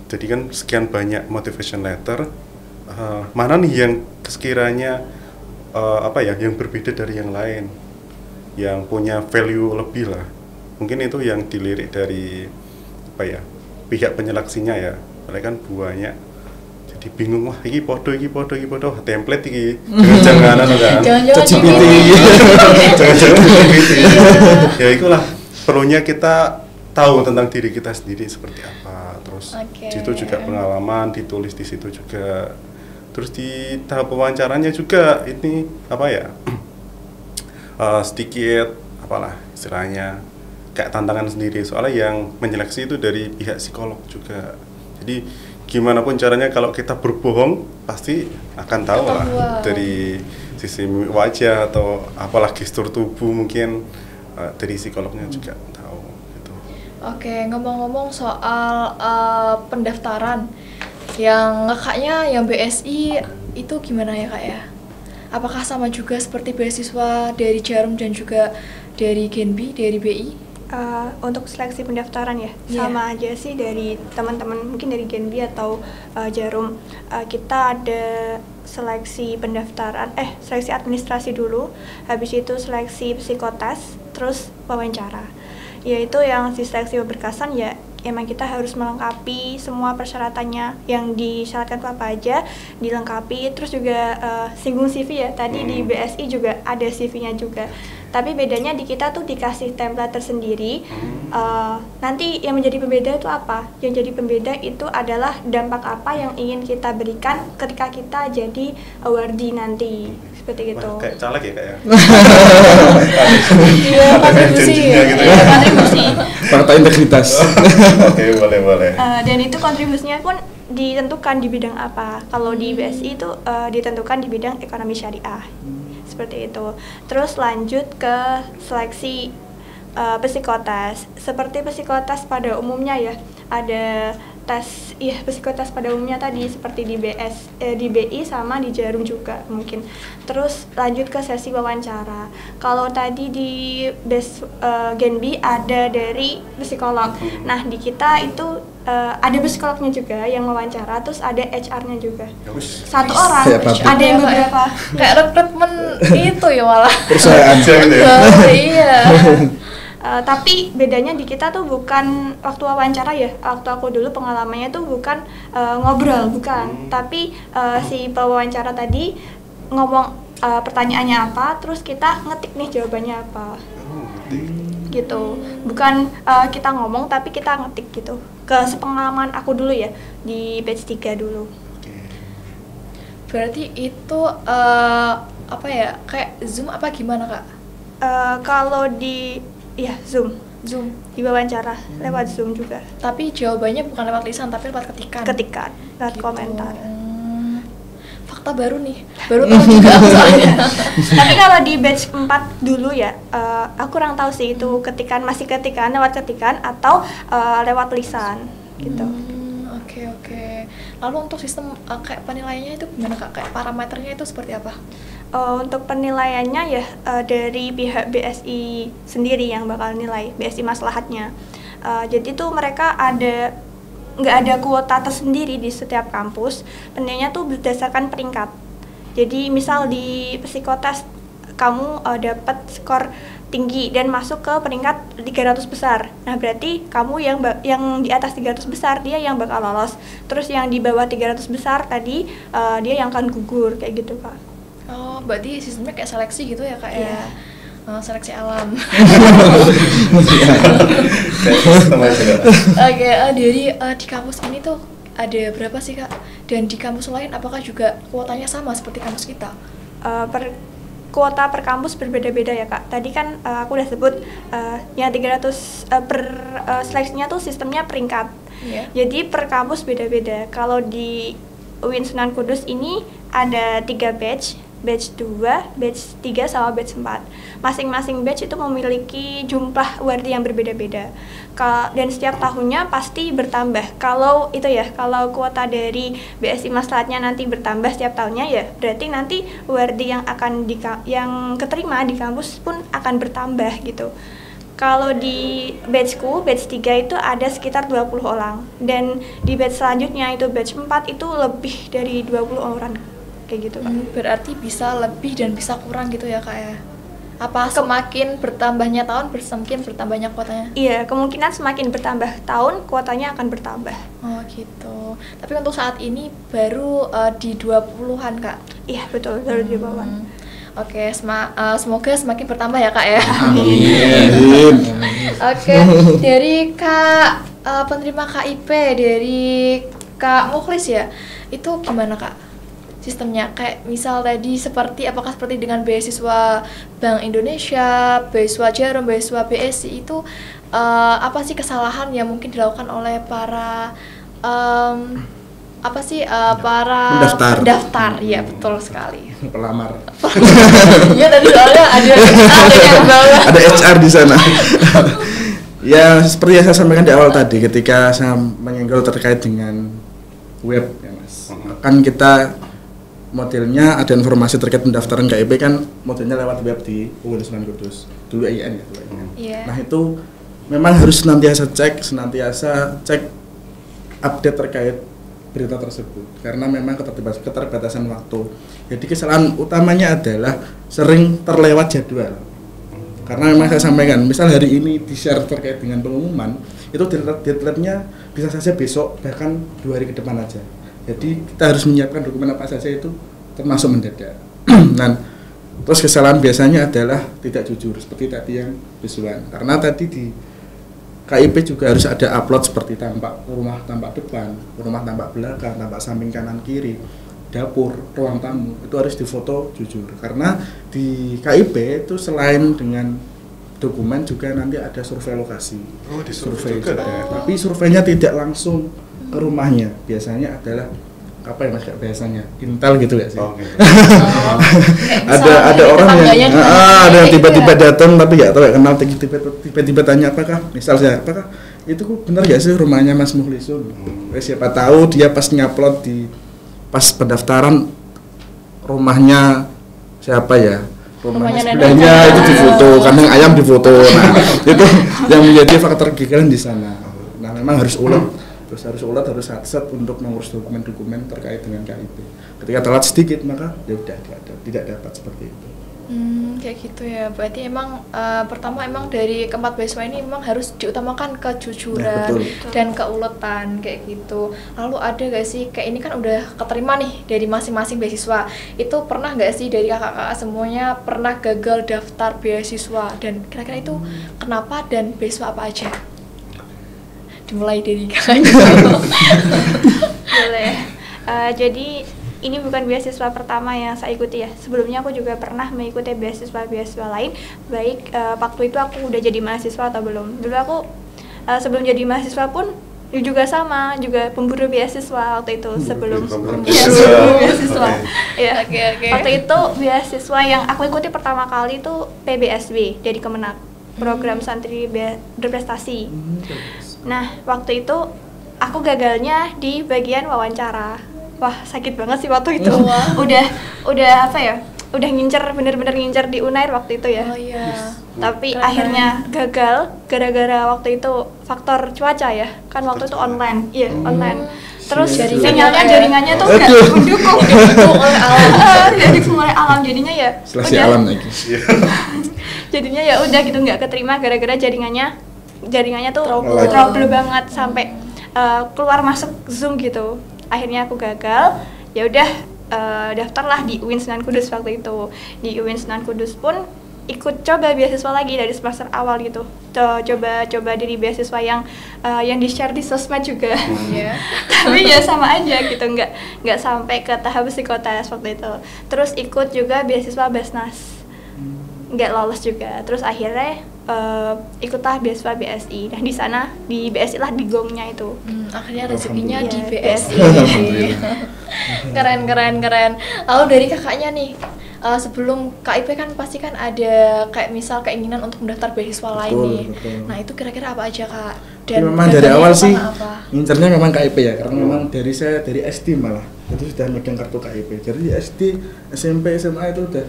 Jadi kan sekian banyak motivation letter, mana nih yang sekiranya yang berbeda dari yang lain, yang punya value lebih lah. Mungkin itu yang dilirik dari pihak penyeleksinya ya. Mereka kan banyak, jadi bingung, wah iki podo template iki jangan-jangan kan. Ya itulah perlunya kita tahu tentang diri kita sendiri seperti apa. Terus di situ juga pengalaman ditulis di situ juga. Terus di tahap wawancaranya juga ini sedikit istilahnya kayak tantangan sendiri, soalnya yang menyeleksi itu dari pihak psikolog juga. Jadi gimana pun caranya kalau kita berbohong pasti akan tahu lah dari sisi wajah atau apalah gestur tubuh, mungkin dari psikolognya juga tahu gitu. Oke, ngomong-ngomong soal pendaftaran yang ngekaknya yang BSI itu gimana ya Kak ya? Apakah sama juga seperti beasiswa dari Jarum dan juga dari Genbi, dari BI? Untuk seleksi pendaftaran ya, sama aja sih dari teman-teman mungkin dari Genbi atau Jarum. Kita ada seleksi pendaftaran, seleksi administrasi dulu, habis itu seleksi psikotes, terus wawancara. Yaitu yang di seleksi berkesan ya, emang kita harus melengkapi semua persyaratannya, yang disyaratkan itu apa aja dilengkapi. Terus juga singgung CV ya, tadi di BSI juga ada CV-nya juga. Tapi bedanya di kita tuh dikasih template tersendiri. Nanti yang menjadi pembeda itu apa? Yang jadi pembeda itu adalah dampak apa yang ingin kita berikan ketika kita jadi awardee nanti. Seperti gitu. Wah, kayak caleg ya Kak ya? Iya, kontribusi. Gitu ya? Iya, kontribusi. Fakta integritas. Oke, boleh. Dan itu kontribusinya pun ditentukan di bidang apa. Kalau di BSI itu ditentukan di bidang ekonomi syariah. Seperti itu. Terus lanjut ke seleksi psikotes. Seperti psikotes pada umumnya ya, ada tes psikotes pada umumnya tadi seperti di di BI sama di Jarum juga mungkin. Terus lanjut ke sesi wawancara. Kalau tadi di Genbi ada dari psikolog. Nah, di kita itu ada psikolognya juga yang wawancara, terus ada HR-nya juga. Satu orang, ada yang beberapa. Kayak rekrutmen itu ya malah. Perusahaan gitu ya? Iya. Tapi bedanya di kita tuh bukan waktu wawancara ya. Waktu aku dulu pengalamannya tuh bukan ngobrol, bukan. Tapi si pewawancara tadi ngomong pertanyaannya apa, terus kita ngetik nih jawabannya apa. Gitu. Bukan kita ngomong tapi kita ngetik gitu. Ke sepengalaman aku dulu ya di batch 3 dulu. Berarti itu kayak Zoom apa gimana Kak? Kalau di Zoom di wawancara lewat Zoom juga. Tapi jawabannya bukan lewat lisan tapi lewat ketikan. Lewat gitu. komentar. Fakta baru nih, baru tahu juga aku soalnya. Tapi kalau di batch 4 dulu ya, aku kurang tahu sih itu masih ketikan lewat ketikan atau lewat lisan gitu. Oke. Lalu untuk sistem kayak penilaiannya itu gimana Kak? Kayak parameternya itu seperti apa? Untuk penilaiannya ya dari pihak BSI sendiri yang bakal nilai, BSI maslahatnya. Jadi tuh mereka nggak ada kuota tersendiri di setiap kampus, penilaiannya tuh berdasarkan peringkat. Jadi misal di psikotes kamu dapat skor tinggi dan masuk ke peringkat 300 besar. Nah, berarti kamu yang di atas 300 besar dia yang bakal lolos. Terus yang di bawah 300 besar tadi dia yang akan gugur kayak gitu, Kak. Oh, berarti sistemnya kayak seleksi gitu ya, Kak ya? Iya. Seleksi alam. Sama aja. Oke, dari di kampus ini tuh ada berapa sih, Kak? Dan di kampus lain apakah juga kuotanya sama seperti kampus kita? Kuota per kampus berbeda-beda ya, Kak. Tadi kan aku udah sebut yang 300 seleksinya tuh sistemnya peringkat. Iya. Jadi per kampus beda-beda. Kalau di UIN Sunan Kudus ini ada 3 batch 2, batch 3 sama batch 4. Masing-masing batch itu memiliki jumlah wardi yang berbeda-beda. Dan setiap tahunnya pasti bertambah. Kalau itu ya, kalau kuota dari BSI Maslahatnya nanti bertambah setiap tahunnya ya, berarti nanti wardi yang akan yang keterima di kampus pun akan bertambah gitu. Kalau di batchku, batch 3 itu ada sekitar 20 orang. Dan di batch selanjutnya itu batch 4 itu lebih dari 20 orang. Kayak gitu, Kak. Berarti bisa lebih dan bisa kurang gitu ya, Kak ya? Apa semakin bertambahnya tahun, semakin bertambahnya kuotanya? Iya, kemungkinan semakin bertambah tahun, kuotanya akan bertambah. Oh gitu. Tapi untuk saat ini baru di 20-an, Kak? Iya, betul, baru di bawah. Oke, semoga semakin bertambah ya, Kak ya? Amin. Oke, dari Kak penerima KIP, dari Kak Mukhlis ya, itu gimana, Kak? Sistemnya kayak misal tadi apakah seperti dengan beasiswa Bank Indonesia, beasiswa Jarum, beasiswa BSI itu apa sih kesalahan yang mungkin dilakukan oleh para para pendaftar? Ya, betul sekali. Pelamar. Iya, tadi soalnya ada yang bawah. Ada HR di sana. Ya, seperti yang saya sampaikan di awal tadi ketika saya menyenggol terkait dengan web ya, Mas. Kan kita modelnya ada informasi terkait pendaftaran KIP kan modelnya lewat web di UIN Sunan Kudus, dulu IN ya. Yeah. Nah itu memang harus senantiasa cek update terkait berita tersebut karena memang keterbatasan waktu. Jadi kesalahan utamanya adalah sering terlewat jadwal. Karena memang saya sampaikan, misal hari ini di-share terkait dengan pengumuman, itu deadline-nya bisa saja besok bahkan 2 hari ke depan aja. Jadi kita harus menyiapkan dokumen apa saja itu termasuk mendadak. Dan terus kesalahan biasanya adalah tidak jujur seperti tadi yang Biswan. Karena tadi di KIP juga harus ada upload seperti rumah tampak depan, rumah tampak belakang, tampak samping kanan kiri, dapur, ruang tamu itu harus difoto jujur. Karena di KIP itu selain dengan dokumen juga nanti ada survei lokasi. Oh, survei juga. Tapi surveinya tidak langsung ke rumahnya, biasanya adalah apa ya Mas kayak biasanya Intel gitu ya sih. Oh, gitu. ada orang yang ada yang tiba-tiba datang tapi nggak tahu ya kenal, tiba-tiba tanya apakah itu benar ya sih rumahnya Mas Mukhlisun. Siapa tahu dia pas ngupload pas pendaftaran rumahnya siapa ya, rumahnya sebelahnya itu difoto, kandang ayam difoto. Nah itu yang menjadi faktor kegagalan di sana. Nah memang harus ulet, harus satset untuk mengurus dokumen-dokumen terkait dengan KIP. Ketika telat sedikit maka ya udah tidak dapat seperti itu. Kayak gitu ya. Berarti emang pertama emang dari keempat beasiswa ini memang harus diutamakan kejujuran dan keuletan kayak gitu. Lalu ada gak sih kayak ini kan udah keterima nih dari masing-masing beasiswa. Itu pernah gak sih dari kakak-kakak semuanya pernah gagal daftar beasiswa, dan kira-kira itu kenapa dan beasiswa apa aja? Dimulai dari kakaknya. Boleh. Jadi ini bukan beasiswa pertama yang saya ikuti ya. Sebelumnya aku juga pernah mengikuti beasiswa lain. Baik waktu itu aku udah jadi mahasiswa atau belum. Dulu aku sebelum jadi mahasiswa pun juga sama, juga pemburu beasiswa waktu itu sebelum beasiswa. Ya. Oke. Waktu itu beasiswa yang aku ikuti pertama kali itu PBSB dari Kemenak, program santri berprestasi. Nah, waktu itu aku gagalnya di bagian wawancara. Wah, sakit banget sih waktu itu. Udah apa ya? Udah bener-bener ngincer di Unair waktu itu ya. Oh iya. Tapi akhirnya gagal gara-gara waktu itu faktor cuaca ya. Kan waktu itu online. Iya, online. Terus jaringannya tuh nggak mendukung. Didukung oleh alam. Jadinya ya. Seleksi alam lagi. jadinya ya udah gitu nggak keterima gara-gara jaringannya tuh Trouble. trouble banget sampai keluar masuk Zoom gitu. Akhirnya aku gagal. Ya udah daftarlah di UIN Sunan Kudus waktu itu. Di UIN Sunan Kudus pun ikut coba beasiswa lagi dari semester awal gitu. Coba dari beasiswa yang di share di sosmed juga. Iya. Tapi ya sama aja gitu, nggak sampai ke tahap psikotes waktu itu. Terus ikut juga beasiswa Basnas, nggak lolos juga. Terus akhirnya ikutlah beasiswa BSI. Nah di sana di BSI lah di gongnya itu. Akhirnya rezekinya di Alhamdulillah. BSI. Alhamdulillah. keren. Lalu dari kakaknya nih, sebelum KIP kan pasti kan ada kayak misal keinginan untuk mendaftar beasiswa lain nih. Betul. Nah itu kira-kira apa aja kak? Tapi memang dari gaganya awal apa, sih apa? ngincernya memang KIP ya, karena memang dari SD malah itu sudah megang kartu KIP. Jadi SD, SMP, SMA itu udah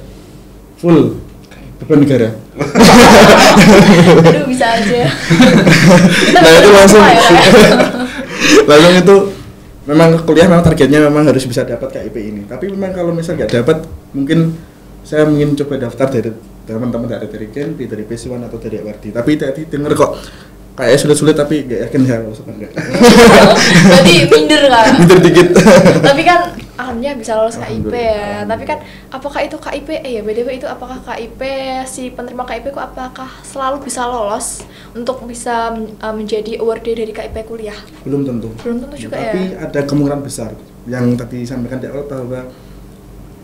full beban negara. Aduh bisa aja. Nah itu langsung Apa ya, Kak? langsung itu memang kuliah memang targetnya memang harus bisa dapat KIP ini. Tapi memang kalau misal nggak dapat, mungkin saya ingin coba daftar dari teman-teman dari Genpi, dari PS1 atau dari Wardi. Tapi tadi denger kok kayak sulit-sulit tapi nggak yakin ya kalau enggak. Berarti minder kak. Minder dikit. Tapi kan alhamdulillah bisa lolos KIP ya. Alhamdulillah. Tapi kan apakah itu KIP? Ya BTW itu apakah KIP si penerima KIP ku apakah selalu bisa lolos untuk bisa menjadi awardee dari KIP kuliah? Belum tentu. Belum tentu juga Tapi ya. ada kemungkinan besar yang tadi disampaikan di awal bahwa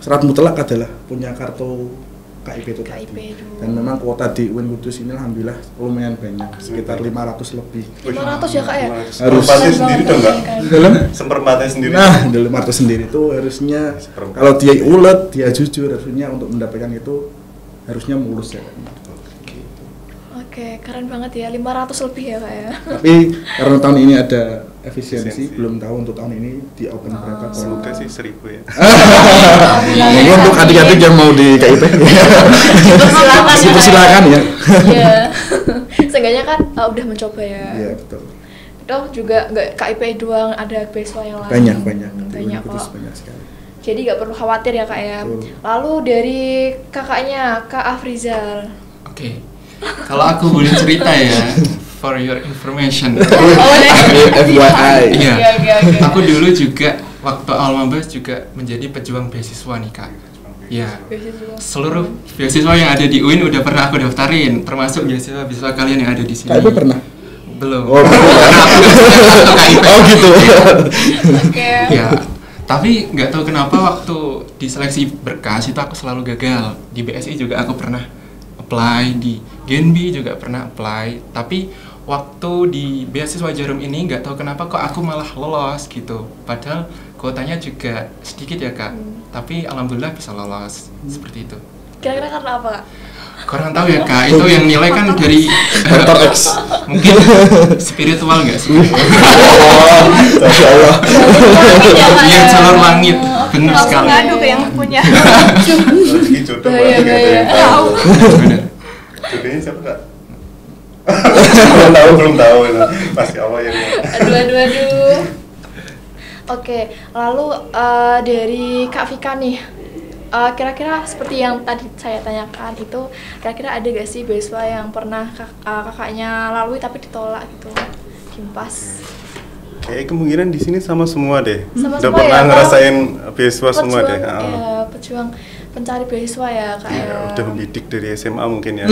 syarat mutlak adalah punya kartu KIP itu KIP tadi. dulu. Dan memang kuota di UIN Kudus ini alhamdulillah lumayan banyak, sekitar 500 lebih. 500 ya kak ya? Harus. Seperempatnya sendiri dong nggak? Dalam Seperempatnya sendiri. Nah, dari Marto sendiri itu harusnya Seperempat. kalau dia ulet, dia jujur, harusnya untuk mendapatkan itu harusnya mulus ya. Oke, keren banget ya, 500 lebih ya kak ya. Tapi karena tahun ini ada efisiensi, belum tahu untuk tahun ini di open berapa. Semoga sih 1000 ya. Ini untuk adik-adik yang mau di KIP. Silakan ya, Kak. Silakan ya. Iya. Seenggaknya kan udah mencoba ya. Iya, betul. Toh juga nggak KIP doang, ada beasiswa yang lain. Banyak. Di Banyak UIN Kudus kok. banyak sekali. Jadi nggak perlu khawatir ya kak ya. Betul. Lalu dari kakaknya Kak Afrizal. Oke. Kalau aku boleh cerita ya, for your information. FYI. Iya. Oke. Aku dulu juga waktu awal mabes juga menjadi pejuang beasiswa nih kak. Iya. Beasiswa. Seluruh beasiswa yang ada di UIN udah pernah aku daftarin, termasuk beasiswa kalian yang ada di sini. KIP pernah? Belum. Oh, Karena aku udah punya kartu KIP. Oh gitu. Oke. Ya, tapi nggak tahu kenapa waktu di seleksi berkas itu aku selalu gagal. Di BSI juga aku pernah apply, di Genbi juga pernah apply, tapi waktu di beasiswa Jarum ini nggak tahu kenapa kok aku malah lolos gitu. Padahal kuotanya juga sedikit ya kak, tapi alhamdulillah bisa lolos seperti itu. Kira-kira karena apa kak? Kurang tahu ya kak, itu yang nilai kan dari Faktor X. mungkin spiritual nggak sih? Oh, Masya Allah. Iya, jalur langit, benar Langsung sekali. ngadu ke yang punya. Rezeki jodoh Bahaya, berarti bahaya. katanya. Tahu. Benar. Jodohnya siapa kak? belum tahu ya. Masih awal ya. Aduh. Oke, lalu dari Kak Vika nih, kira-kira seperti yang tadi saya tanyakan itu, kira-kira ada gak sih beasiswa yang pernah kakaknya lalui tapi ditolak gitu? Kimpas. Kayak kemungkinan di sini sama semua deh. Sama Udah semua pernah ya, ngerasain beasiswa semua deh. Ya, pejuang pencari beasiswa ya kak Iya, ya. udah membidik dari SMA mungkin ya.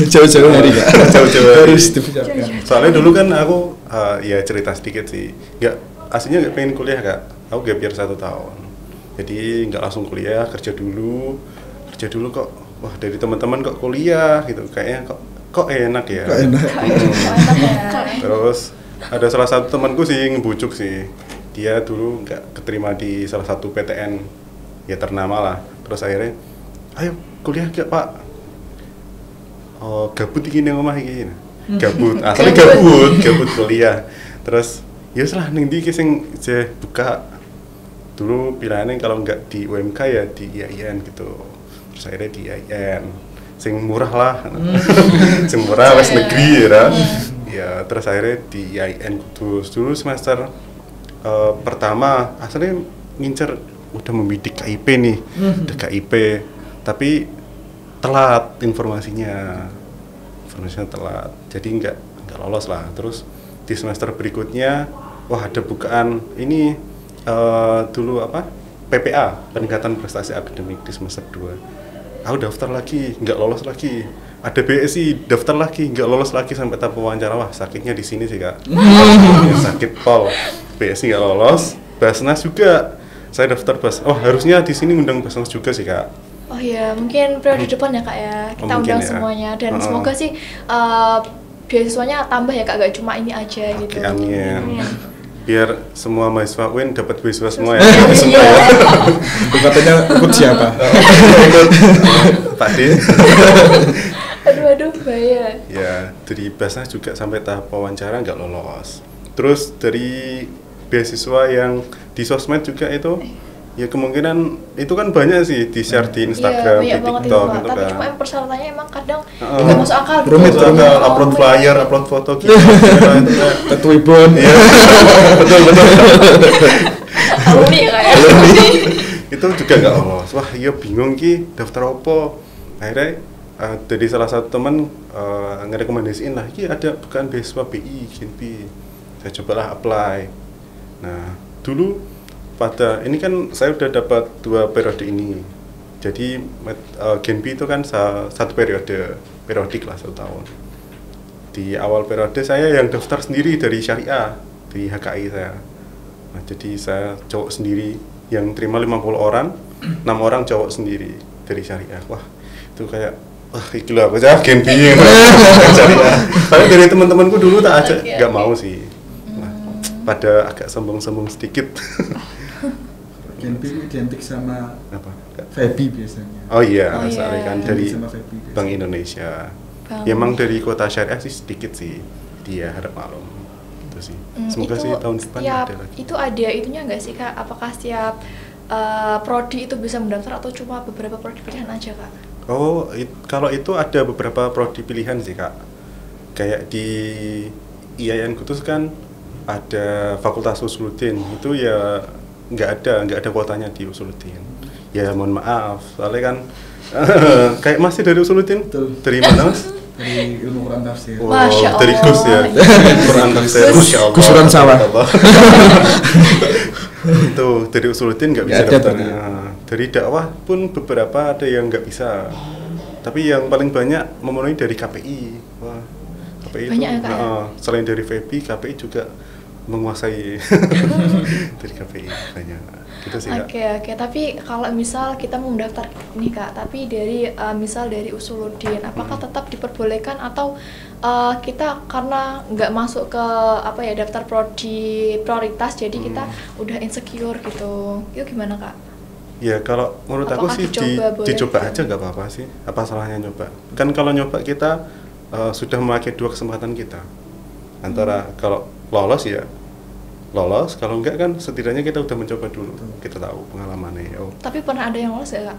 Jauh-jauh hari Kak. Jauh-jauh hari. Harus dipersiapkan. Soalnya dulu kan aku ya cerita sedikit sih. Aslinya nggak pengen kuliah kak. Aku gap year 1 tahun. Jadi nggak langsung kuliah, kerja dulu kok. Wah dari teman-teman kok kuliah gitu. Kayaknya kok enak ya. Kok enak. Mantap ya. Terus ada salah satu temanku sih ngebujuk sih. Dia dulu nggak keterima di salah satu PTN ya ternama lah. Terus akhirnya, ayo kuliah gak pak? Oh gabut iki nang omah iki. Gabut, asalnya gabut kuliah. Terus ya lah ning ndi iki sing isih buka. Dulu pilihannya kalau nggak di UMK ya di IAIN gitu. Terus akhirnya di IAIN. Sing murah lah. Sing murah wes negeri ya. Ya terus akhirnya di IAIN Kudus. Dulu semester pertama asalnya ngincer udah membidik KIP nih. Udah KIP. Tapi telat informasinya telat, jadi nggak lolos lah. Terus di semester berikutnya, wah ada bukaan ini dulu apa PPA, peningkatan prestasi akademik di semester 2. Aku daftar lagi, nggak lolos lagi. Ada BSI, daftar lagi, nggak lolos lagi sampai tahap wawancara. Wah sakitnya di sini sih kak. Sakit pol. BSI nggak lolos, Basnas juga. Saya daftar oh harusnya di sini undang Basnas juga sih kak. Oh iya, mungkin periode depan ya kak ya, kita undang ya. semuanya dan semoga sih beasiswanya tambah ya kak, gak cuma ini aja gitu. Amin. Biar semua mahasiswa UIN dapat beasiswa semua ya. Iya. Katanya ikut siapa? Ikut Pak D. Aduh bahaya. Ya, dari Basnas juga sampai tahap wawancara nggak lolos. Terus dari beasiswa yang di sosmed juga itu, ya kemungkinan itu kan banyak sih di share di Instagram, iya, di banget TikTok itu, gitu tapi kan. cuma yang persyaratannya emang kadang nggak masuk akal gitu. Rumit, Upload flyer, upload foto gitu. Ketuibun. Iya. Betul. Alumni ya kak ya. Itu juga nggak lolos. Wah, iya bingung ki daftar opo. Akhirnya dari salah satu teman ngerekomendasiin lah, ki ada bukan beasiswa BI, GNP. Saya cobalah apply. Nah, dulu ini kan saya udah dapat 2 periode ini. Jadi GNP itu kan satu periodik lah 1 tahun. Di awal periode saya yang daftar sendiri dari syariah, dari HKI saya. Nah, jadi saya cowok sendiri yang terima 50 orang, 6 orang cowok sendiri dari syariah. Wah, itu kayak gila aku aja GNP yang syariah. Tapi dari teman-temanku dulu tak ajak, nggak mau sih. Nah, pada agak sombong-sombong sedikit. GNP identik sama Apa? Febi biasanya. Oh iya, Oh soalnya iya. kan dari Sama Febi biasanya. Bank Indonesia. Bank. Ya, emang dari kota syariah sih sedikit sih. Dia harap maklum. Itu sih. Semoga Itu sih tahun depan setiap, ada lagi. itu ada itunya nggak sih kak? Apakah setiap prodi itu bisa mendaftar atau cuma beberapa prodi pilihan aja kak? Oh, kalau itu ada beberapa prodi pilihan sih kak. Kayak di IAIN Kudus kan ada Fakultas Usuluddin. Itu ya nggak ada kuotanya di Usuluddin. Ya mohon maaf, soalnya kan kayak masih dari Usuluddin. Betul. Dari mana mas? Dari ilmu Quran tafsir. Oh, Masya dari Allah. Gus ya. Quran tafsir. Masya Allah. Gusuran sawah. Itu dari Usuluddin nggak bisa Nggak ada daftar. berarti. Nah, dari dakwah pun beberapa ada yang nggak bisa. Tapi yang paling banyak memenuhi dari KPI. Wah, KPI Banyak itu ya, Kak, ya? selain dari FEBI, KPI juga menguasai dari KPI banyak. Gitu sih kak. Oke, tapi kalau misal kita mau mendaftar nih kak, tapi dari misal dari Usuluddin, apakah tetap diperbolehkan atau kita karena nggak masuk ke apa ya daftar prodi prioritas, jadi kita udah insecure gitu, itu gimana kak? Ya kalau menurut aku Apakah sih dicoba boleh? dicoba aja nggak apa-apa sih. Apa salahnya nyoba? Kan kalau nyoba kita sudah memakai 2 kesempatan kita. Antara kalau lolos ya lolos, kalau enggak kan setidaknya kita udah mencoba dulu. Kita tahu pengalamannya. Oh, Tapi pernah ada yang lolos ya kak?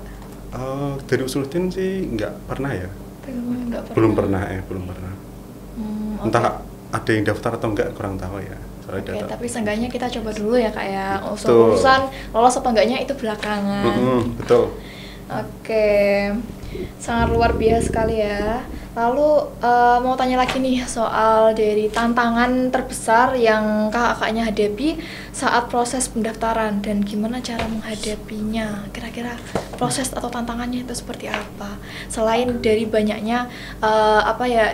dari Usuluddin sih nggak pernah ya. Nggak Belum pernah. Oke. Entah ada yang daftar atau enggak kurang tahu ya. Soalnya Oke, data. tapi seenggaknya kita coba dulu ya kak ya. Betul. Urusan lolos apa enggaknya itu belakangan. Betul. Oke, sangat luar biasa sekali ya. Lalu mau tanya lagi nih soal dari tantangan terbesar yang kakaknya hadapi saat proses pendaftaran dan gimana cara menghadapinya. Kira-kira proses atau tantangannya itu seperti apa? Selain dari banyaknya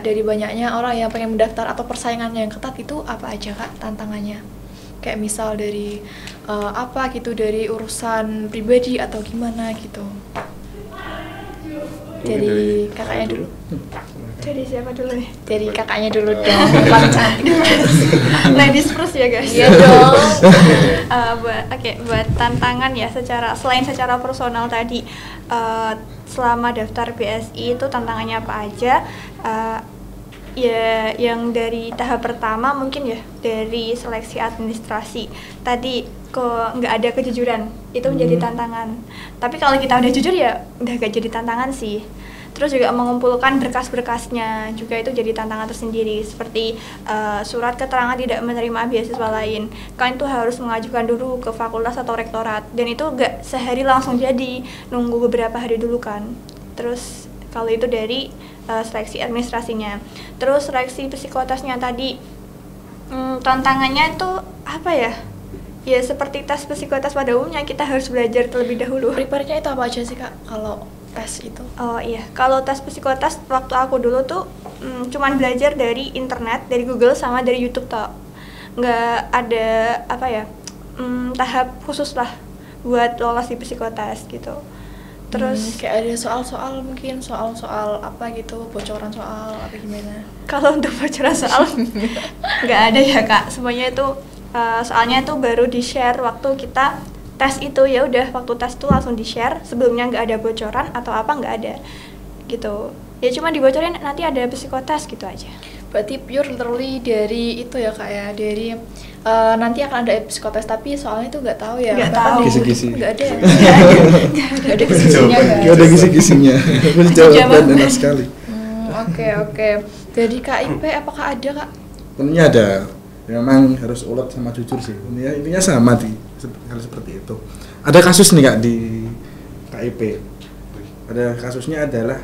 dari banyaknya orang yang pengen mendaftar atau persaingannya yang ketat, itu apa aja kak tantangannya? Kayak misal dari dari urusan pribadi atau gimana gitu. Dari kakaknya dulu. Dari siapa dulu nih? Dari kakaknya dulu dong, paling cantik. Ladies first ya guys. Iya dong. Buat tantangan ya selain secara personal tadi, selama daftar BSI itu tantangannya apa aja? Ya yang dari tahap pertama mungkin ya dari seleksi administrasi tadi kok nggak ada kejujuran, itu menjadi tantangan. Tapi kalau kita udah jujur ya udah gak jadi tantangan sih. Terus juga mengumpulkan berkas-berkasnya juga itu jadi tantangan tersendiri, seperti surat keterangan tidak menerima beasiswa lain. Kan itu harus mengajukan dulu ke fakultas atau rektorat, dan itu gak sehari langsung jadi, nunggu beberapa hari dulu kan. Terus Kalau itu dari seleksi administrasinya. Terus seleksi psikotasnya tadi, tantangannya itu apa ya? Ya seperti tes psikotes pada umumnya, kita harus belajar terlebih dahulu. Prepare-nya itu apa aja sih Kak kalau tes itu? Oh iya, kalau tes psikotes waktu aku dulu tuh cuman belajar dari internet, dari Google sama dari YouTube toh. Nggak ada apa ya, tahap khusus lah buat lolos di psikotes gitu. Terus kayak ada soal-soal, mungkin soal-soal apa gitu, bocoran soal apa gimana? kalau untuk bocoran soal nggak ada ya Kak, semuanya itu soalnya itu baru di-share waktu kita tes itu, ya udah waktu tes tuh langsung di-share, sebelumnya nggak ada bocoran atau apa nggak ada gitu. Ya cuma dibocorin nanti ada psikotes gitu aja. Berarti pure literally dari itu ya Kak ya, dari nanti akan ada psikotes tapi soalnya itu nggak tahu ya. Nggak Bahkan tahu. di- Kisi-kisi. Nggak ada. Nggak ada kisi-kisinya guys. Gak ada kisi-kisinya. Jawaban enak sekali. Oke. Dari KIP apakah ada Kak? Tentunya ada. Memang harus ulet sama jujur sih. Intinya sama hal seperti itu. Ada kasus nih Kak di KIP. Ada kasusnya adalah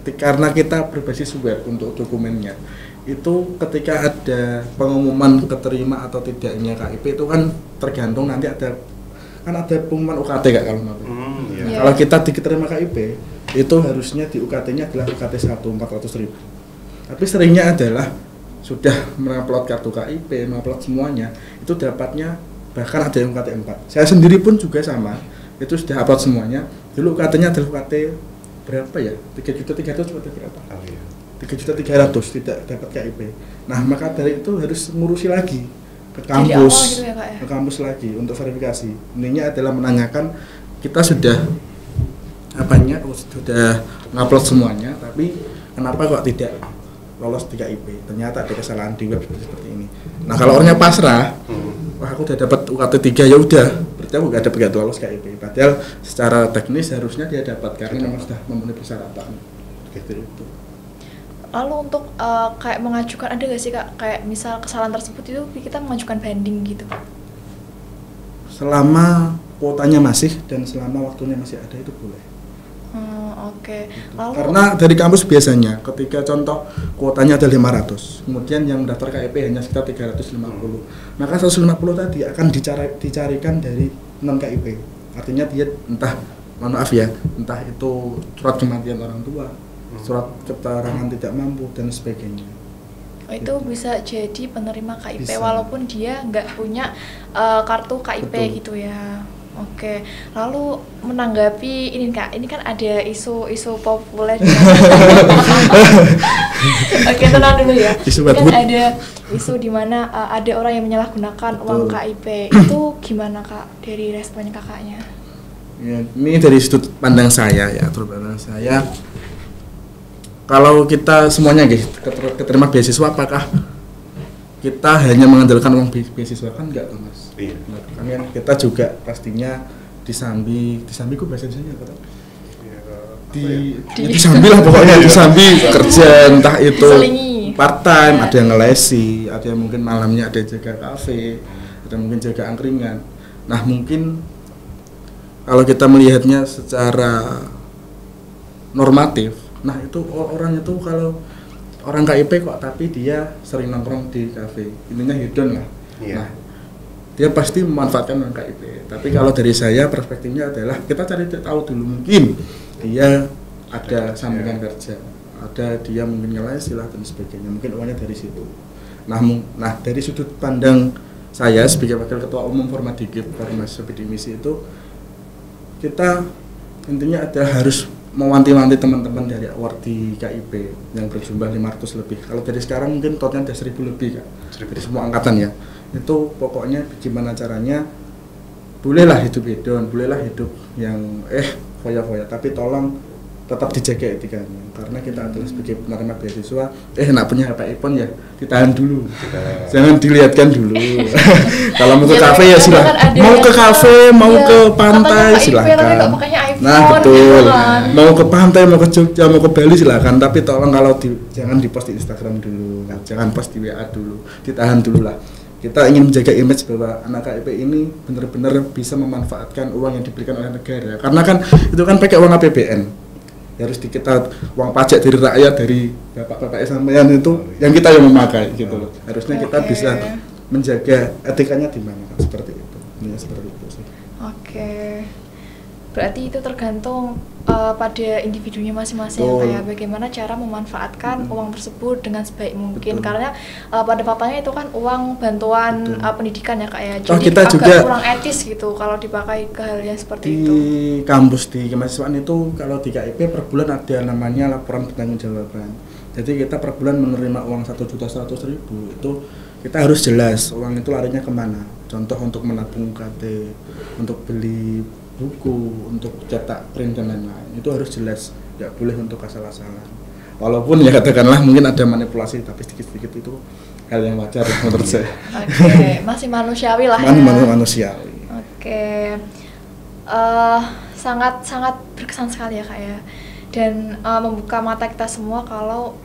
karena kita berbasis web untuk dokumennya. Itu ketika ada pengumuman keterima atau tidaknya KIP itu kan tergantung nanti ada pengumuman UKT Kak kalau mau. Iya. Kalau kita diterima KIP itu harusnya di UKT-nya adalah UKT 1 400.000. Tapi seringnya adalah sudah mengupload kartu KIP, mengupload semuanya, itu dapatnya bahkan ada yang UKT 4. Saya sendiri pun juga sama, itu sudah upload semuanya. Dulu UKT-nya adalah UKT berapa ya? 3.300.000 atau berapa? 3.300.000 tidak dapat KIP. Nah, maka dari itu harus ngurusi lagi ke Dari kampus, awal gitu ya, Kak, ya? ke kampus lagi untuk verifikasi. Intinya adalah menanyakan kita sudah sudah ngupload semuanya, tapi kenapa kok tidak lolos di KIP? Ternyata ada kesalahan di web seperti ini. Nah, kalau orangnya pasrah, wah aku udah dapat UKT 3 ya udah, berarti aku gak lolos KIP. Padahal secara teknis harusnya dia dapat karena memang sudah memenuhi persyaratan. Gitu itu. Lalu untuk kayak mengajukan, ada gak sih Kak, kayak misal kesalahan tersebut itu kita mengajukan banding gitu? Selama kuotanya masih dan selama waktunya masih ada itu boleh. Oke. Lalu Karena dari kampus biasanya ketika contoh kuotanya ada 500, kemudian yang mendaftar KIP hanya sekitar 350, maka 150 tadi akan dicarikan dari non KIP. Artinya dia entah itu surat kematian orang tua, surat keterangan tidak mampu dan sebagainya. itu bisa jadi penerima KIP Bisa. walaupun dia nggak punya kartu KIP. Betul. Gitu ya. Oke, lalu menanggapi ini Kak, ini kan ada isu populer. Oke, tenang dulu ya. Isu Ini kan Batwood. ada isu di mana ada orang yang menyalahgunakan uang Betul. KIP. Itu gimana Kak dari respon Kakaknya? Ya, ini dari sudut pandang saya ya, sudut pandang saya. Kalau kita semuanya guys keterima beasiswa, apakah kita hanya mengandalkan uang beasiswa? Kan enggak tuh Mas. Iya. Kan kita juga pastinya disambi ku bahasa Indonesia apa? Disambi lah pokoknya, disambi kerja entah itu Diselingi. part time, ada yang ngelesi, ada yang mungkin malamnya ada jaga kafe, ada mungkin jaga angkringan. Nah, mungkin kalau kita melihatnya secara normatif, nah itu orang itu kalau orang KIP kok tapi dia sering nongkrong di kafe, intinya hedon lah. Iya. Nah, dia pasti memanfaatkan orang KIP. Tapi kalau dari saya perspektifnya adalah kita cari tahu dulu, mungkin dia ada sampingan kerja, ada dia mungkin ngeles lah dan sebagainya, mungkin uangnya dari situ. Nah dari sudut pandang saya sebagai wakil ketua umum Formadikip Farmasi Epidemisi itu, kita intinya adalah harus mewanti-wanti teman-teman dari award di KIP yang berjumlah 500 lebih. Kalau dari sekarang mungkin totalnya ada 1000 lebih Kak, dari semua angkatan ya. Itu pokoknya gimana caranya, bolehlah hidup hedon, bolehlah hidup yang foya-foya, tapi tolong tetap dijaga etikanya, karena kita adalah sebagai penerima beasiswa, nak punya HP iPhone ya ditahan dulu, jangan dilihatkan dulu. Kalau mau ke kafe ya silakan, mau ke kafe, mau ke pantai silakan. Nah betul, mau ke pantai, mau ke Jogja, mau ke Bali silakan, tapi tolong kalau jangan dipost di Instagram dulu, jangan post di WA dulu, ditahan dulu lah. Kita ingin menjaga image bahwa anak KIP ini benar-benar bisa memanfaatkan uang yang diberikan oleh negara, karena kan itu kan pakai uang APBN. harus kita uang pajak dari rakyat, dari bapak-bapak sampean itu yang kita yang memakai gitu loh. Harusnya kita bisa menjaga etikanya di mana Kak, seperti itu. Ya, seperti itu sih. Oke. Berarti itu tergantung pada individunya masing-masing kayak bagaimana cara memanfaatkan uang tersebut dengan sebaik mungkin. Karena pada faktanya itu kan uang bantuan pendidikan ya Kak ya. Jadi kita agak juga kurang etis gitu kalau dipakai ke hal yang seperti di itu. Di kampus di kemahasiswaan itu kalau di KIP per bulan ada namanya laporan pertanggungjawaban. Jadi kita per bulan menerima uang 1.100.000 itu kita harus jelas uang itu larinya kemana. Contoh untuk menabung UKT, untuk beli buku, untuk cetak print dan lain-lain, itu harus jelas, nggak boleh untuk asal-asalan. Walaupun ya katakanlah mungkin ada manipulasi, tapi sedikit-sedikit itu hal yang wajar menurut saya. Oke, masih manusiawi lah ya. Manusiawi. Oke, sangat berkesan sekali ya Kak ya, dan membuka mata kita semua kalau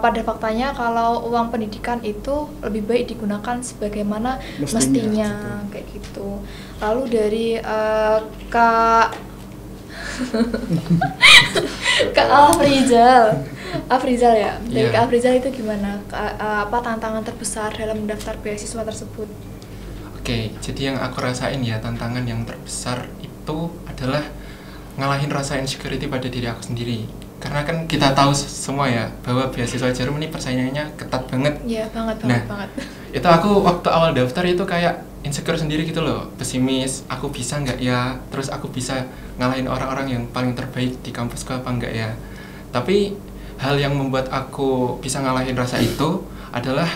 pada faktanya kalau uang pendidikan itu lebih baik digunakan sebagaimana mestinya kayak gitu. Lalu dari Kak Afrizal ya, dari Kak Afrizal itu gimana? Apa tantangan terbesar dalam mendaftar beasiswa tersebut? Oke, jadi yang aku rasain ya, tantangan yang terbesar itu adalah ngalahin rasa insecurity pada diri aku sendiri. Karena kan kita tahu semua ya bahwa beasiswa Jarum ini persaingannya ketat banget. Iya, banget. Itu aku waktu awal daftar itu kayak insecure sendiri gitu loh, pesimis, aku bisa nggak ya, terus aku bisa ngalahin orang-orang yang paling terbaik di kampusku apa enggak ya. Tapi hal yang membuat aku bisa ngalahin rasa itu adalah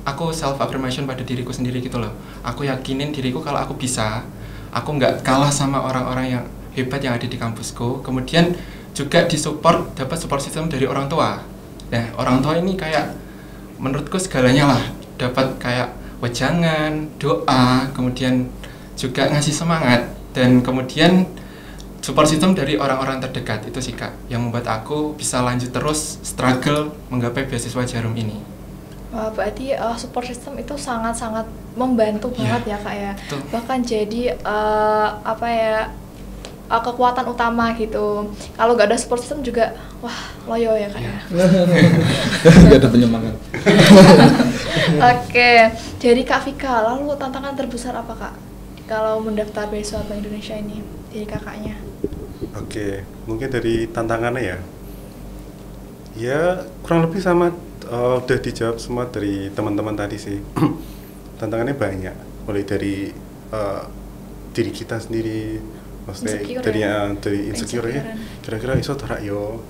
aku self affirmation pada diriku sendiri gitu loh. Aku yakinin diriku kalau aku bisa, aku nggak kalah sama orang-orang yang hebat yang ada di kampusku. Kemudian juga dapat support system dari orang tua. Nah, orang tua ini kayak menurutku segalanya lah, dapat kayak wejangan, doa, kemudian juga ngasih semangat, dan kemudian support system dari orang-orang terdekat. Itu sih Kak yang membuat aku bisa lanjut terus struggle menggapai beasiswa Jarum ini. Wah, berarti support system itu sangat-sangat membantu banget ya Kak ya. Betul. Bahkan jadi kekuatan utama gitu. Kalau nggak ada support system juga, wah loyo ya Kak ya. Nggak ada penyemangat. Oke, jadi Kak Vika, lalu tantangan terbesar apa Kak kalau mendaftar beasiswa Bank Indonesia ini dari kakaknya? Oke, mungkin dari tantangannya ya kurang lebih sama, udah dijawab semua dari teman-teman tadi sih. Tantangannya banyak, mulai dari diri kita sendiri, maksudnya dari insecure ya, kira-kira iso terak yo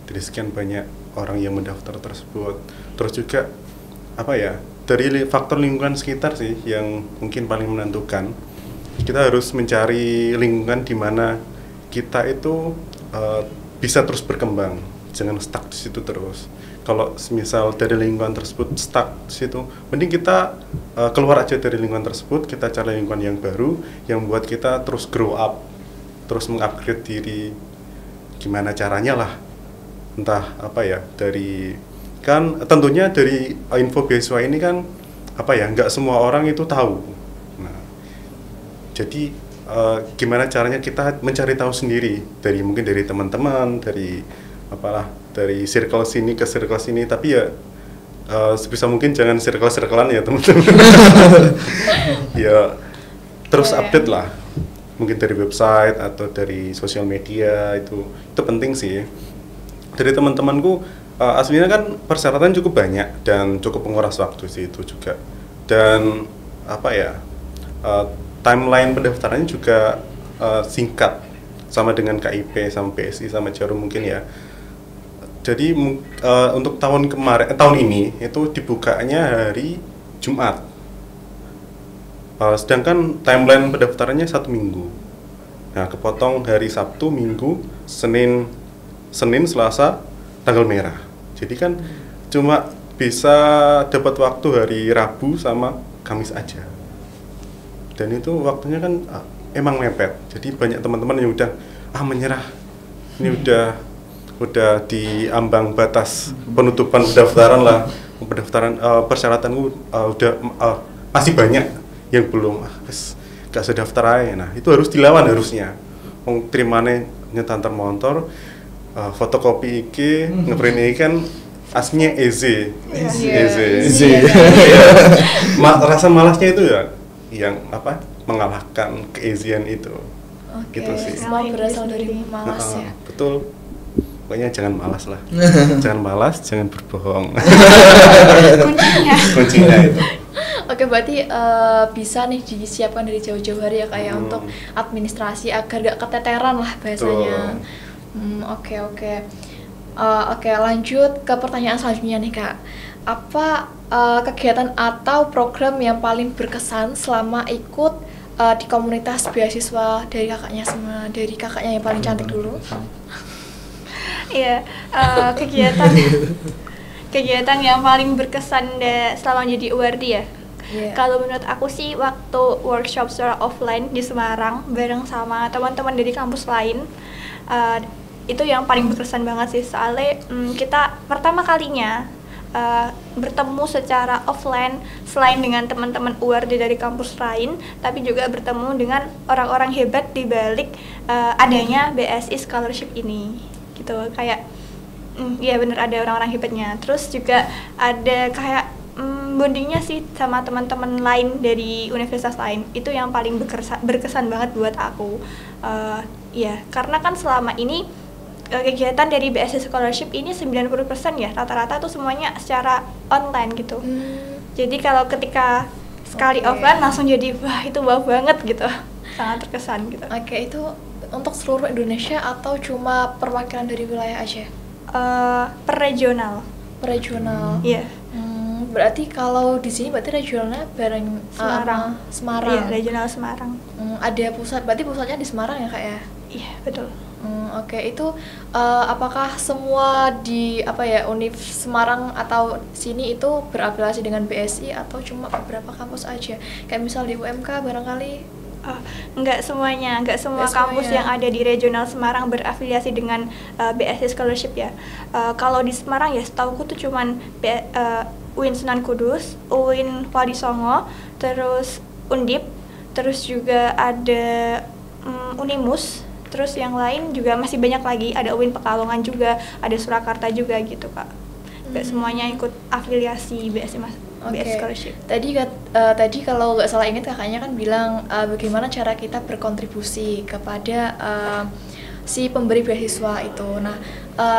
dari sekian banyak orang yang mendaftar tersebut. Terus juga dari faktor lingkungan sekitar sih yang mungkin paling menentukan. Kita harus mencari lingkungan di mana kita itu bisa terus berkembang, jangan stuck di situ terus. Kalau misal dari lingkungan tersebut stuck di situ, mending kita keluar aja dari lingkungan tersebut, kita cari lingkungan yang baru yang membuat kita terus grow up, terus mengupgrade diri. Gimana caranya lah, entah tentunya dari info beasiswa ini kan nggak semua orang itu tahu. Nah, jadi gimana caranya kita mencari tahu sendiri, mungkin dari teman-teman, dari circle sini ke circle sini, tapi ya sebisa mungkin jangan circle-circlean ya teman-teman. Ya terus update lah, mungkin dari website atau dari sosial media, itu penting sih. Dari teman-temanku aslinya kan persyaratan cukup banyak dan cukup menguras waktu sih itu juga, dan timeline pendaftarannya juga singkat, sama dengan KIP sama PSI sama Jarum mungkin ya. Jadi untuk tahun ini itu dibukanya hari Jumat, sedangkan timeline pendaftarannya 1 minggu. Nah, kepotong hari Sabtu, Minggu, Senin, Selasa, tanggal merah. Jadi kan cuma bisa dapat waktu hari Rabu sama Kamis aja. Dan itu waktunya kan emang mepet. Jadi banyak teman-teman yang udah menyerah. Ini udah di ambang batas penutupan persyaratanku udah masih banyak yang belum gak sedaftar aja. Nah, itu harus dilawan harusnya. Terimane nyetanter motor, fotokopi iki, ngeprint iki kan aslinya easy. Rasa malasnya itu ya yang mengalahkan keeasyan itu. Gitu sih. Semua berasal dari malas ya. Betul. Pokoknya jangan malas lah. Jangan malas, jangan berbohong. Kuncinya itu. Oke, berarti bisa nih disiapkan dari jauh-jauh hari ya kayak untuk administrasi agar gak keteteran lah bahasanya. Oke, lanjut ke pertanyaan selanjutnya nih Kak. Apa kegiatan atau program yang paling berkesan selama ikut di komunitas beasiswa dari kakaknya yang paling cantik dulu? Iya, kegiatan yang paling berkesan selama jadi awardee ya. Yeah. Kalau menurut aku sih waktu workshop secara offline di Semarang bareng sama teman-teman dari kampus lain, itu yang paling berkesan banget sih, soalnya kita pertama kalinya bertemu secara offline selain dengan teman-teman awardee dari kampus lain, tapi juga bertemu dengan orang-orang hebat di balik adanya BSI Scholarship ini gitu. Kayak ya bener ada orang-orang hebatnya, terus juga ada kayak bondingnya sih sama teman-teman lain dari universitas lain. Itu yang paling berkesan banget buat aku. Ya karena kan selama ini kegiatan dari BSI Scholarship ini 90% ya rata-rata tuh semuanya secara online gitu. Jadi kalau ketika sekali offline langsung jadi wah itu wow banget gitu, sangat terkesan gitu. Oke, itu untuk seluruh Indonesia atau cuma perwakilan dari wilayah aja? Per regional. Iya. Berarti kalau di sini berarti regionalnya bareng Semarang. Iya, regional Semarang. Ada pusat, berarti pusatnya di Semarang ya Kak ya? Iya, betul. Oke, itu apakah semua di Univ Semarang atau sini itu berafiliasi dengan BSI atau cuma beberapa kampus aja? Kayak misal di UMK barangkali? Enggak semuanya, enggak semua kampus yang ada di regional Semarang berafiliasi dengan BSI Scholarship ya. Kalau di Semarang ya setauku tuh cuman UIN Sunan Kudus, UIN Wali Songo, terus Undip, terus juga ada Unimus, terus yang lain juga masih banyak lagi, ada UIN Pekalongan juga, ada Surakarta juga gitu Kak. Enggak semuanya ikut afiliasi BSI BSI Scholarship. Tadi kalau nggak salah ingat kakaknya kan bilang bagaimana cara kita berkontribusi kepada si pemberi beasiswa itu. Nah,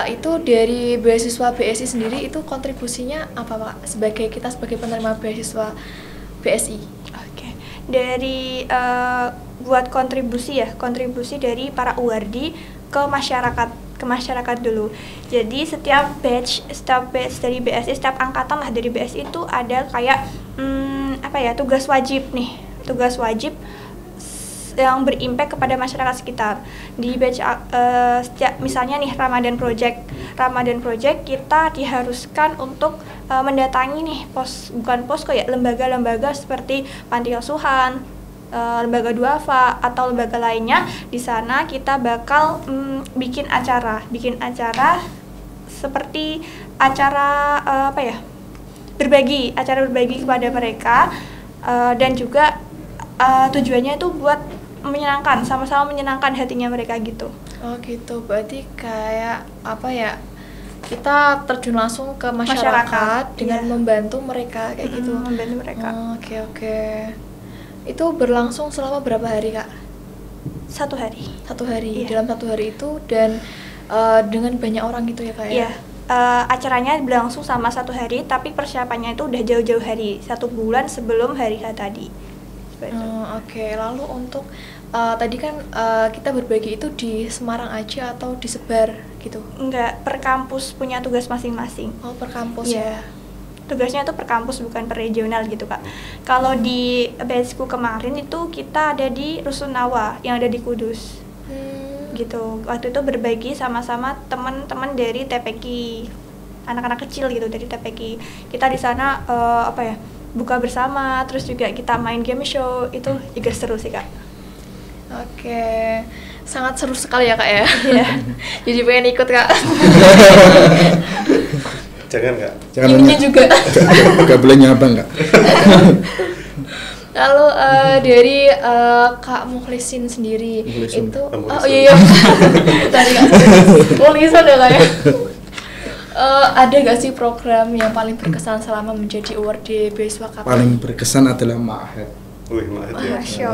itu dari beasiswa BSI sendiri itu kontribusinya apa Pak? Sebagai penerima beasiswa BSI. Oke. Dari buat kontribusi dari para awardee ke masyarakat dulu. Jadi setiap batch dari BSI, setiap angkatan lah dari BSI itu ada kayak tugas wajib yang berimpact kepada masyarakat sekitar. Di batch misalnya nih Ramadan Project kita diharuskan untuk mendatangi nih lembaga-lembaga seperti panti asuhan, lembaga duafa atau lembaga lainnya. Di sana kita bakal bikin acara seperti berbagi kepada mereka, dan juga tujuannya itu buat sama-sama menyenangkan hatinya mereka gitu. Oh gitu, berarti kayak kita terjun langsung ke masyarakat dengan membantu mereka kayak gitu. Membantu mereka. Oke. Itu berlangsung selama berapa hari Kak? 1 hari. 1 hari. Iya. Dalam 1 hari itu dan dengan banyak orang gitu ya Kak ya? Iya. Acaranya berlangsung sama 1 hari, tapi persiapannya itu udah jauh-jauh hari, 1 bulan sebelum hari H tadi. Oke. Lalu untuk tadi kan kita berbagi itu di Semarang aja atau disebar gitu? Enggak, per kampus punya tugas masing-masing. Oh, per kampus ya? Tugasnya itu per kampus bukan per regional gitu Kak. Kalau di batchku kemarin itu kita ada di Rusunawa yang ada di Kudus. Gitu. Waktu itu berbagi sama-sama teman-teman dari TPQ, anak-anak kecil gitu dari TPQ. Kita di sana buka bersama, terus juga kita main game show, itu juga seru sih Kak. Oke, sangat seru sekali ya Kak ya. Iya. Jadi pengen ikut Kak. Jangan Kak. Ini juga. Gak boleh nyabang Kak. Lalu dari Kak Mukhlisin sendiri Mukhlisin. itu Mukhlisin. oh iya tadi Kak Mukhlisin ya Kak ya. Ada gak sih program yang paling berkesan selama menjadi awardee beasiswa KP? Paling berkesan adalah Ma'had. Wih, maaf ya. Masya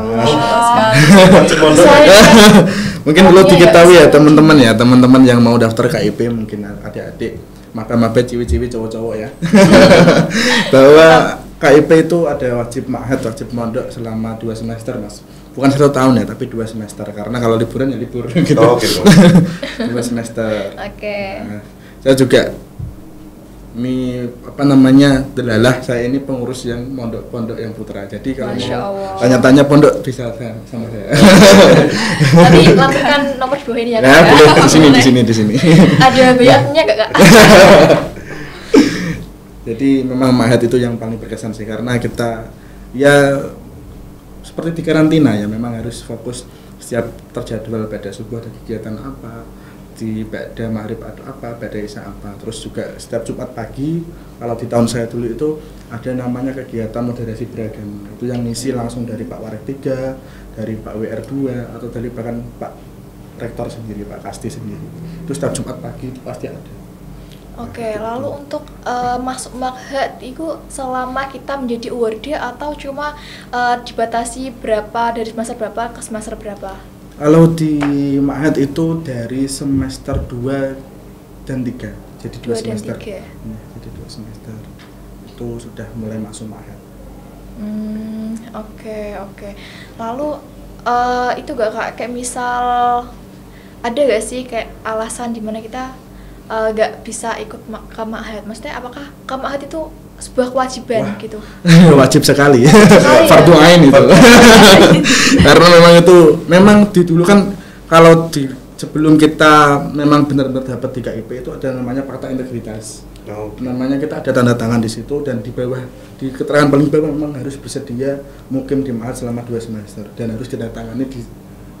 Mungkin perlu diketahui ya teman-teman yang mau daftar KIP, mungkin adik-adik maba-maba ciwi-ciwi cowok-cowok ya. Bahwa KIP itu ada wajib ma'had, wajib mondok selama 2 semester Mas. Bukan 1 tahun ya, tapi 2 semester. Karena kalau liburan ya libur gitu. Oh, gitu. 2 semester. Oke. Nah, saya juga delalah saya ini pengurus yang pondok yang putra. Jadi kalau Masya mau Allah. tanya-tanya pondok bisa sama saya. Tapi lampirkan nomor bawah ini ya Kak. Nah, ya? boleh di sini. Ada bayarnya gak Kak? Jadi memang Ma'had itu yang paling berkesan sih, karena kita ya seperti di karantina ya, memang harus fokus setiap terjadwal pada subuh ada kegiatan apa, di pada maghrib atau apa, pada isya apa. Terus juga setiap Jumat pagi, kalau di tahun saya dulu itu ada namanya kegiatan moderasi beragam. Itu yang ngisi langsung dari Pak Warik 3, dari Pak WR 2, atau dari bahkan Pak Rektor sendiri, Pak Kasti sendiri. Itu setiap Jumat pagi itu pasti ada. Oke, lalu untuk masuk Ma'had itu selama kita menjadi awardee atau cuma dibatasi berapa dari semester berapa ke semester berapa? Kalau di Ma'had itu dari semester 2 dan 3, jadi 2 semester. 2 dan 3. Ya, jadi 2 semester itu sudah mulai masuk Ma'had. Oke. Lalu itu gak Kak, kayak misal ada gak sih kayak alasan dimana kita gak bisa ikut ke Ma'had? Maksudnya apakah ke Ma'had itu sebuah kewajiban gitu? Wajib sekali, Sekali, fardu ya? ain itu. Karena memang dulu kan kalau sebelum kita memang benar-benar dapat di KIP itu ada namanya fakta integritas. Oh, Namanya kita ada tanda tangan di situ, dan di bawah, di keterangan paling bawah memang harus bersedia mukim di Ma'had selama 2 semester dan harus ditandatangani di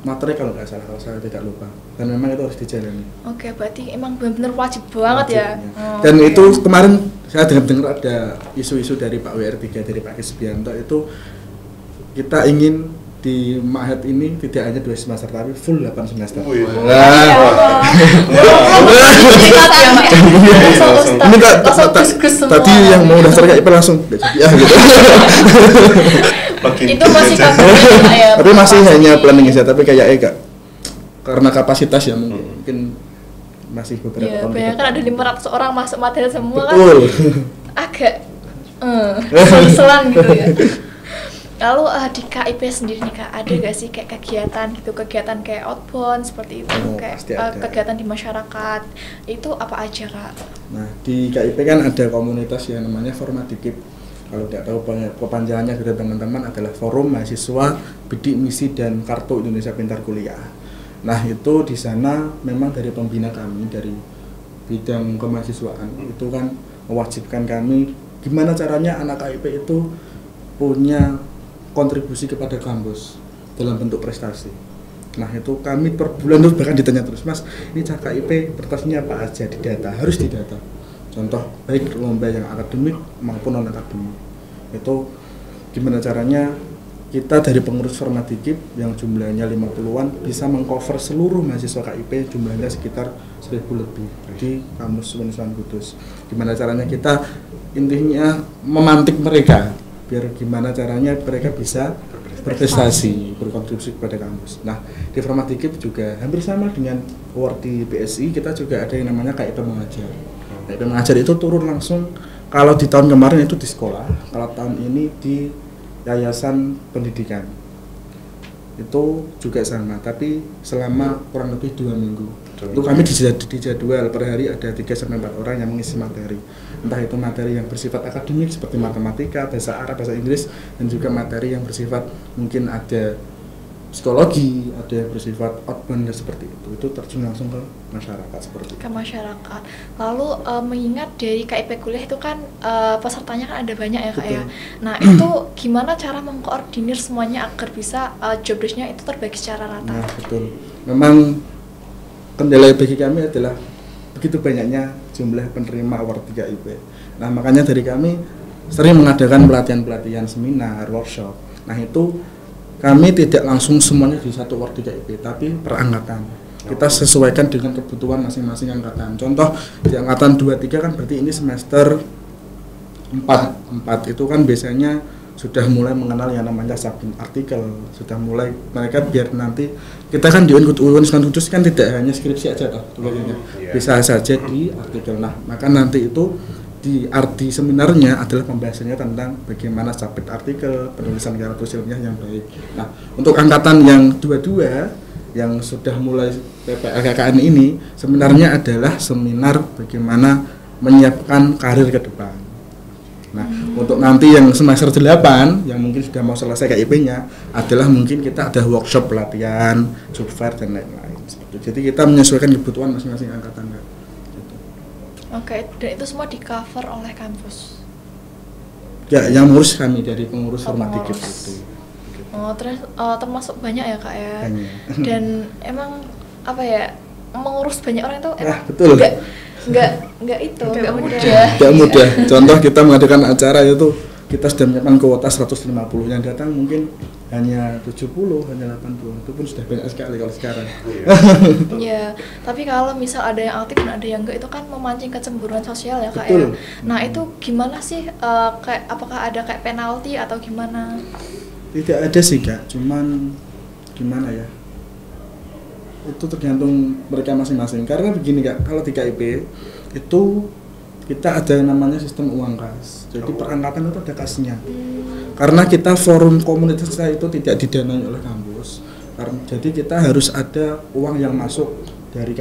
materi kalau nggak salah, kalau saya tidak lupa, dan memang itu harus dijalani. Oke, berarti emang benar-benar wajib banget ya. Wajibnya. Dan itu kemarin saya dengar ada isu-isu dari Pak WR3, dari Pak Kisbianto, itu kita ingin di Ma'had ini tidak hanya 2 semester tapi full 8 semester. Wih. Ini tadi yang mau daftar KIP langsung ya gitu. Itu masih ya. Tapi masih hanya planning saja, tapi kayaknya Kak, karena kapasitas ya mungkin masih beberapa Ya, tahun. banyak kan ada 500 orang masuk materi semua Betul. kan agak selang gitu ya. Lalu di KIP sendiri nih Kak, ada gak sih kayak kegiatan kayak outbound seperti itu, kayak pasti ada. kegiatan di masyarakat, itu apa aja Kak? Nah, di KIP kan ada komunitas yang namanya Formadikip. Kalau tidak tahu kepanjangannya dari teman-teman adalah Forum Mahasiswa Bidik Misi dan Kartu Indonesia Pintar Kuliah. Nah, itu di sana memang dari pembina kami dari bidang kemahasiswaan itu kan mewajibkan kami gimana caranya anak KIP itu punya kontribusi kepada kampus dalam bentuk prestasi. Nah, itu kami per bulan itu bahkan ditanya terus, Mas, ini KIP prestasinya apa aja, di data, harus didata. Contoh baik lomba yang akademik maupun non akademik. Itu gimana caranya kita dari pengurus Formadikip yang jumlahnya 50-an bisa mengcover seluruh mahasiswa KIP, jumlahnya sekitar 1000 lebih di kampus Universitas Kudus. Gimana caranya kita intinya memantik mereka biar gimana caranya mereka bisa berprestasi, berkontribusi kepada kampus. Nah, di Formadikip juga hampir sama dengan award di BSI, kita juga ada yang namanya KIP Mengajar. KIP Mengajar itu turun langsung, kalau di tahun kemarin itu di sekolah, kalau tahun ini di yayasan pendidikan. Itu juga sama, tapi selama kurang lebih 2 minggu. Itu kami dijadwal per hari ada 3-4 orang yang mengisi materi. Entah itu materi yang bersifat akademik seperti matematika, bahasa Arab, bahasa Inggris, dan juga materi yang bersifat mungkin ada psikologi, ada yang bersifat outbound seperti itu. Itu terjun langsung ke masyarakat seperti itu. Ke masyarakat. Lalu mengingat dari KIP kuliah itu kan pesertanya kan ada banyak ya Kak ya. Nah, itu gimana cara mengkoordinir semuanya agar bisa job desk-nya itu terbagi secara rata? Nah, betul. Memang kendala bagi kami adalah begitu banyaknya jumlah penerima award 3IP. Nah, makanya dari kami sering mengadakan pelatihan-pelatihan, seminar, workshop Nah itu kami tidak langsung semuanya di satu award di KIP, tapi per angkatan. Kita sesuaikan dengan kebutuhan masing-masing angkatan. Contoh di angkatan 23 kan berarti ini semester 4 itu kan biasanya sudah mulai mengenal yang namanya subjek artikel, sudah mulai mereka biar nanti kita kan di Uniskan khusus kan tidak hanya skripsi aja toh tulisannya, bisa saja di artikel. Nah maka nanti itu di arti seminarnya adalah pembahasannya tentang bagaimana subjek artikel, penulisan karya ilmiah yang baik. Nah untuk angkatan yang 22 yang sudah mulai PPLKKN ini sebenarnya adalah seminar bagaimana menyiapkan karir ke depan. Nah, untuk nanti yang semester 8 yang mungkin sudah mau selesai KIP-nya adalah mungkin kita ada workshop pelatihan, job fair dan lain-lain. Jadi kita menyesuaikan kebutuhan masing-masing angkatan. Gitu. Oke, dan itu semua di cover oleh kampus. Ya, yang ngurus kami dari pengurus Formadikip itu. Oh, termasuk banyak ya kak ya. Banyak. Dan emang apa ya, mengurus banyak orang itu emang betul. Nggak mudah. Nggak mudah. Contoh kita mengadakan acara itu kita sudah menyiapkan kuota 150, yang datang mungkin hanya 70, hanya 80. Itu pun sudah banyak sekali kalau sekarang. Iya, tapi kalau misal ada yang aktif dan ada yang enggak itu kan memancing kecemburuan sosial ya kak Betul. ya. Nah itu gimana sih? Kayak apakah ada kayak penalti atau gimana? Tidak ada sih kak, cuman gimana ya, itu tergantung mereka masing-masing. Karena begini kak, kalau di KIP itu kita ada namanya sistem uang kas, jadi per angkatan itu ada kasnya. Karena kita forum komunitas itu tidak didanai oleh kampus, jadi kita harus ada uang yang masuk dari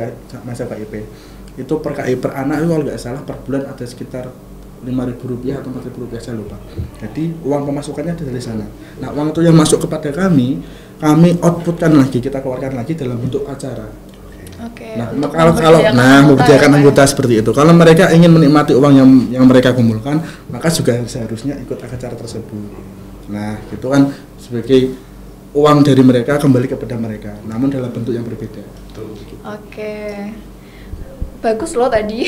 masa KIP. Itu per KIP per anak itu kalau nggak salah per bulan ada sekitar Rp5.000 atau Rp4.000 saya lupa. Jadi uang pemasukannya dari sana. Nah uang itu yang masuk kepada kami outputkan lagi, kita keluarkan lagi dalam bentuk acara. Oke. Nah kalau memberdayakan anggota seperti itu. Kalau mereka ingin menikmati uang yang mereka kumpulkan, maka juga seharusnya ikut acara tersebut. Nah itu kan sebagai uang dari mereka kembali kepada mereka, namun dalam bentuk yang berbeda. Oke. Bagus loh tadi.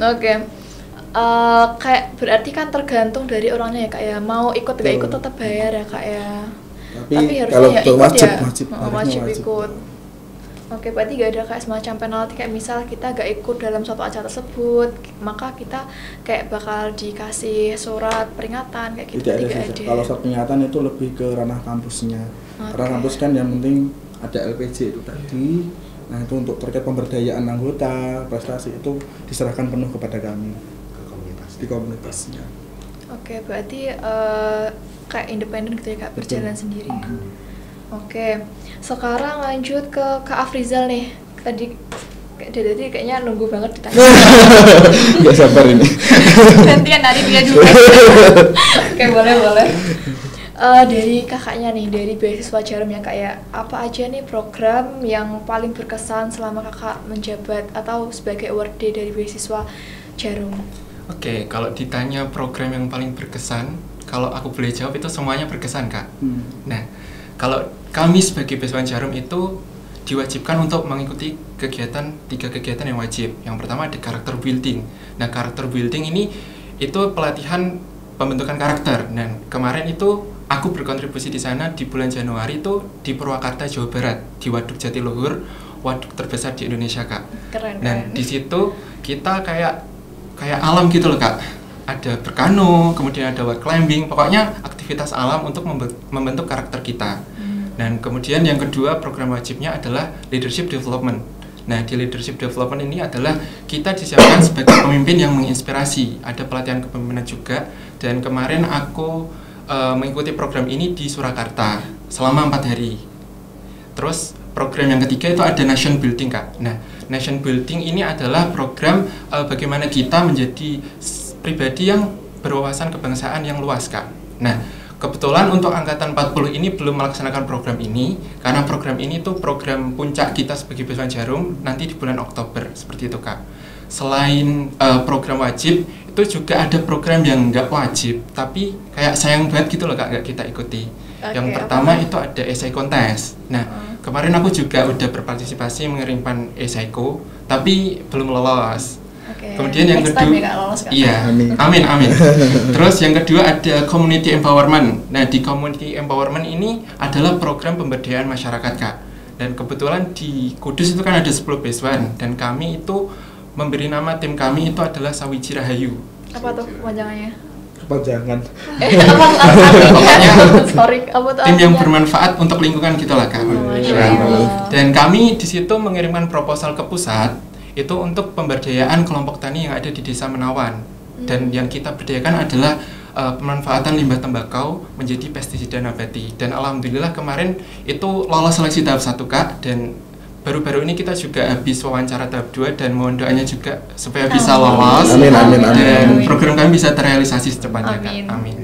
Oke. Kayak berarti kan tergantung dari orangnya ya kak ya, mau ikut nggak ikut tetap bayar ya kak ya. Tapi harusnya kalau ya ikut wajib ikut. Oke, berarti gak ada kayak semacam penalti kayak misal kita gak ikut dalam suatu acara tersebut, maka kita kayak bakal dikasih surat peringatan kayak gitu. Tidak ada. Kalau surat peringatan itu lebih ke ranah kampusnya. Ranah kampus kan yang penting ada LPJ itu tadi. Nah itu untuk terkait pemberdayaan anggota, prestasi itu diserahkan penuh kepada kami di komunitasnya. Oke, berarti kayak independen gitu ya kak, berjalan sendiri. Oke, sekarang lanjut ke Kak Afrizal nih. Tadi kayaknya nunggu banget ditanya. Gak sabar ini. Gantian dari dia dulu. Oke, boleh. Dari kakaknya nih, dari beasiswa Jarum ya kak ya, apa aja nih program yang paling berkesan selama kakak menjabat atau sebagai awardee dari beasiswa Jarum? Oke, kalau ditanya program yang paling berkesan, kalau aku boleh jawab itu semuanya berkesan kak. Nah, kalau kami sebagai beasiswa Jarum itu diwajibkan untuk mengikuti 3 kegiatan yang wajib. Yang pertama ada karakter building. Nah, karakter building ini itu pelatihan pembentukan karakter. Dan kemarin itu aku berkontribusi di sana di bulan Januari itu di Purwakarta, Jawa Barat, di Waduk Jatiluhur, waduk terbesar di Indonesia kak. Keren. Dan di situ kita kayak alam gitu loh kak. Ada berkano, kemudian ada wall climbing, pokoknya aktivitas alam untuk membentuk karakter kita. Dan kemudian yang kedua program wajibnya adalah leadership development. Nah di leadership development ini adalah kita disiapkan sebagai pemimpin yang menginspirasi. Ada pelatihan kepemimpinan juga. Dan kemarin aku mengikuti program ini di Surakarta selama 4 hari. Terus program yang ketiga itu ada nation building kak. Nah nation building ini adalah program bagaimana kita menjadi pribadi yang berwawasan kebangsaan yang luas kak. Nah kebetulan untuk angkatan 40 ini belum melaksanakan program ini karena program ini tuh program puncak kita sebagai beasiswa Jarum nanti di bulan Oktober seperti itu kak. Selain program wajib itu juga ada program yang nggak wajib tapi kayak sayang banget gitu loh kak nggak kita ikuti. Yang pertama itu ada esai kontes. Nah kemarin aku juga udah berpartisipasi mengirimkan esaiku tapi belum lolos. Oke. Kemudian yang Next time kedua, ya, Kak, lolos, Kak. iya, Amin. amin, amin. Terus yang kedua ada community empowerment. Nah, di community empowerment ini adalah program pemberdayaan masyarakat, Kak. Dan kebetulan di Kudus itu kan ada 10 beasiswan, dan kami itu memberi nama tim kami itu adalah Sawiji Rahayu. Apa tuh kepanjangannya? Kepanjangan. Apa artinya? Sorry, apa tuh Tim yang artinya? bermanfaat untuk lingkungan gitulah, Kak. Masya Keren Allah. banget. Dan kami di situ mengirimkan proposal ke pusat itu untuk pemberdayaan kelompok tani yang ada di Desa Menawan. Dan yang kita berdayakan adalah pemanfaatan limbah tembakau menjadi pestisida nabati. Dan alhamdulillah kemarin itu lolos seleksi tahap 1, Kak, dan baru-baru ini kita juga habis wawancara tahap 2 dan mohon doanya juga supaya bisa lolos. Amin, amin, amin. Dan Amin. program kami bisa terrealisasi secepatnya, Amin. Kak. Amin.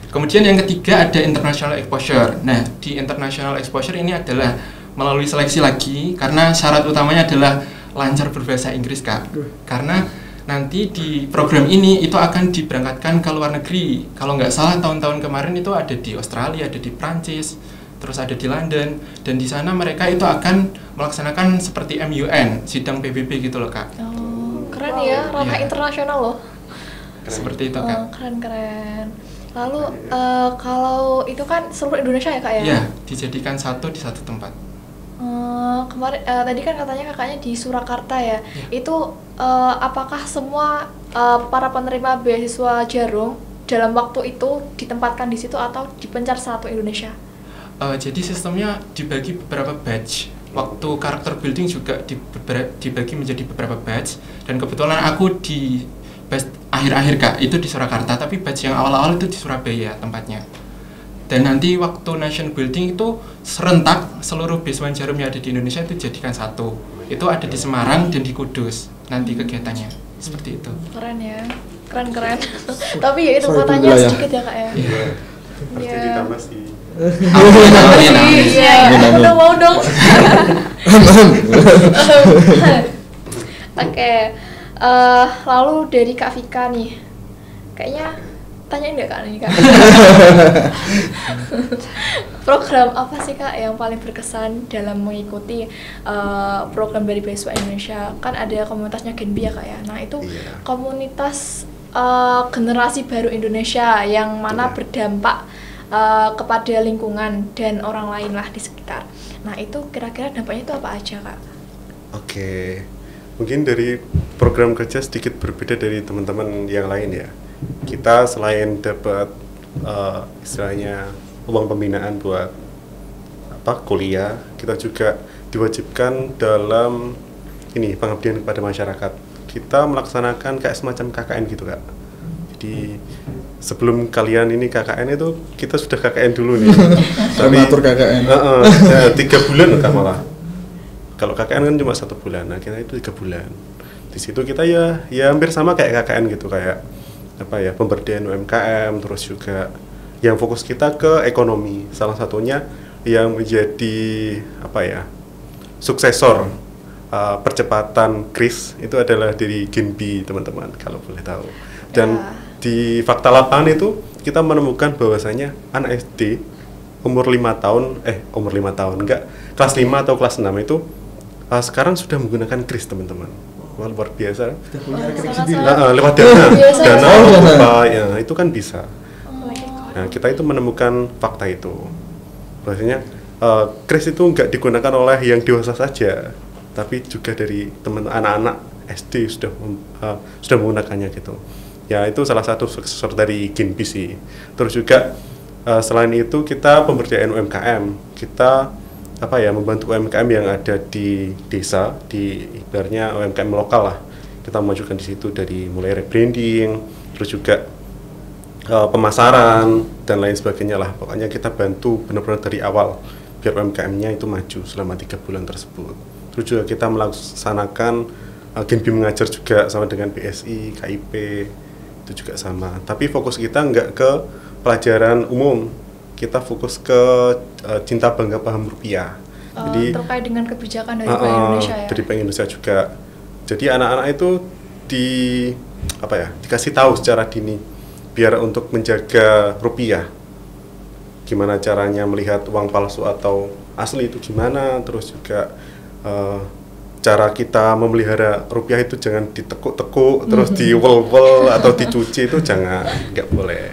Kemudian yang ketiga ada international exposure. Nah, di international exposure ini adalah melalui seleksi lagi karena syarat utamanya adalah lancar berbahasa Inggris, Kak. Karena nanti di program ini itu akan diberangkatkan ke luar negeri. Kalau nggak salah tahun-tahun kemarin itu ada di Australia, ada di Prancis, terus ada di London, dan di sana mereka itu akan melaksanakan seperti MUN, sidang PBB gitu loh, Kak. Oh, keren ya, ranah Iya. internasional loh. Seperti itu, Oh, Kak. keren-keren. Lalu kalau itu kan seluruh Indonesia ya, Kak ya? Iya, dijadikan satu di satu tempat. Kemarin tadi kan katanya kakaknya di Surakarta ya. Itu apakah semua para penerima beasiswa Jarum dalam waktu itu ditempatkan di situ atau dipencar satu Indonesia? Jadi sistemnya dibagi beberapa batch. Waktu karakter building juga dibagi menjadi beberapa batch. Dan kebetulan aku di batch akhir-akhir, Kak, itu di Surakarta. Tapi batch yang awal-awal itu di Surabaya tempatnya. Dan nanti waktu nation building itu serentak seluruh beasiswa Jarum yang ada di Indonesia itu jadikan satu. Itu ada di Semarang dan di Kudus nanti kegiatannya. Seperti itu. Keren ya, keren-keren. Tapi ya itu Sorry, kuotanya wilayah. sedikit ya, Kak ya. Iya. Pasti Iya. ditambah sih. Amin, amin, amin. Iya, Amin, amin. udah mau dong. Oke, lalu dari Kak Vika nih, kayaknya tanyain nggak Kak nih, Kak? Program apa sih, Kak, yang paling berkesan dalam mengikuti program dari Beasiswa Indonesia? Kan ada komunitasnya Genbi ya, Kak ya. Nah itu Iya. komunitas generasi baru Indonesia yang mana Iya. berdampak kepada lingkungan dan orang lain lah di sekitar. Nah itu kira-kira dampaknya itu apa aja, Kak? Oke, mungkin dari program kerja sedikit berbeda dari teman-teman yang lain ya. Kita selain dapat istilahnya uang pembinaan buat kuliah, kita juga diwajibkan dalam ini pengabdian kepada masyarakat. Kita melaksanakan kayak semacam KKN gitu, Kak. Jadi sebelum kalian ini KKN itu kita sudah KKN dulu nih. Mengatur KKN. Ya, 3 bulan Kak malah. Kalau KKN kan cuma 1 bulan, nah kita itu 3 bulan. Di situ kita ya hampir sama kayak KKN gitu, kayak pemberdayaan UMKM, terus juga yang fokus kita ke ekonomi. Salah satunya yang menjadi suksesor percepatan KRIS itu adalah dari Genbi, teman-teman, kalau boleh tahu. Dan di fakta lapangan itu kita menemukan bahwasanya anak SD umur 5 tahun enggak, kelas 5 atau kelas 6 itu sekarang sudah menggunakan KRIS, teman-teman. Wah, luar biasa. Lewat dana ya, itu kan bisa. Nah, kita itu menemukan fakta itu. Bahwasanya KRIS itu enggak digunakan oleh yang dewasa saja, tapi juga dari teman anak-anak SD sudah menggunakannya gitu. Ya, itu salah satu suksesor dari Genbi sih. Terus juga selain itu kita pemberdayaan UMKM. Kita membantu UMKM yang ada di desa, di ibaratnya UMKM lokal lah. Kita memajukan di situ dari mulai rebranding, terus juga pemasaran dan lain sebagainya lah. Pokoknya kita bantu benar-benar dari awal biar UMKM-nya itu maju selama 3 bulan tersebut. Terus juga kita melaksanakan Genbi mengajar juga sama dengan BSI, KIP, itu juga sama. Tapi fokus kita nggak ke pelajaran umum, kita fokus ke cinta bangga paham rupiah. Jadi terkait dengan kebijakan dari Bank Indonesia ya. Dari Bank Indonesia juga. Jadi anak-anak itu dikasih tahu secara dini biar untuk menjaga rupiah. Gimana caranya melihat uang palsu atau asli itu gimana, terus juga cara kita memelihara rupiah itu jangan ditekuk-tekuk, terus diwel-wel atau dicuci, itu jangan, nggak boleh.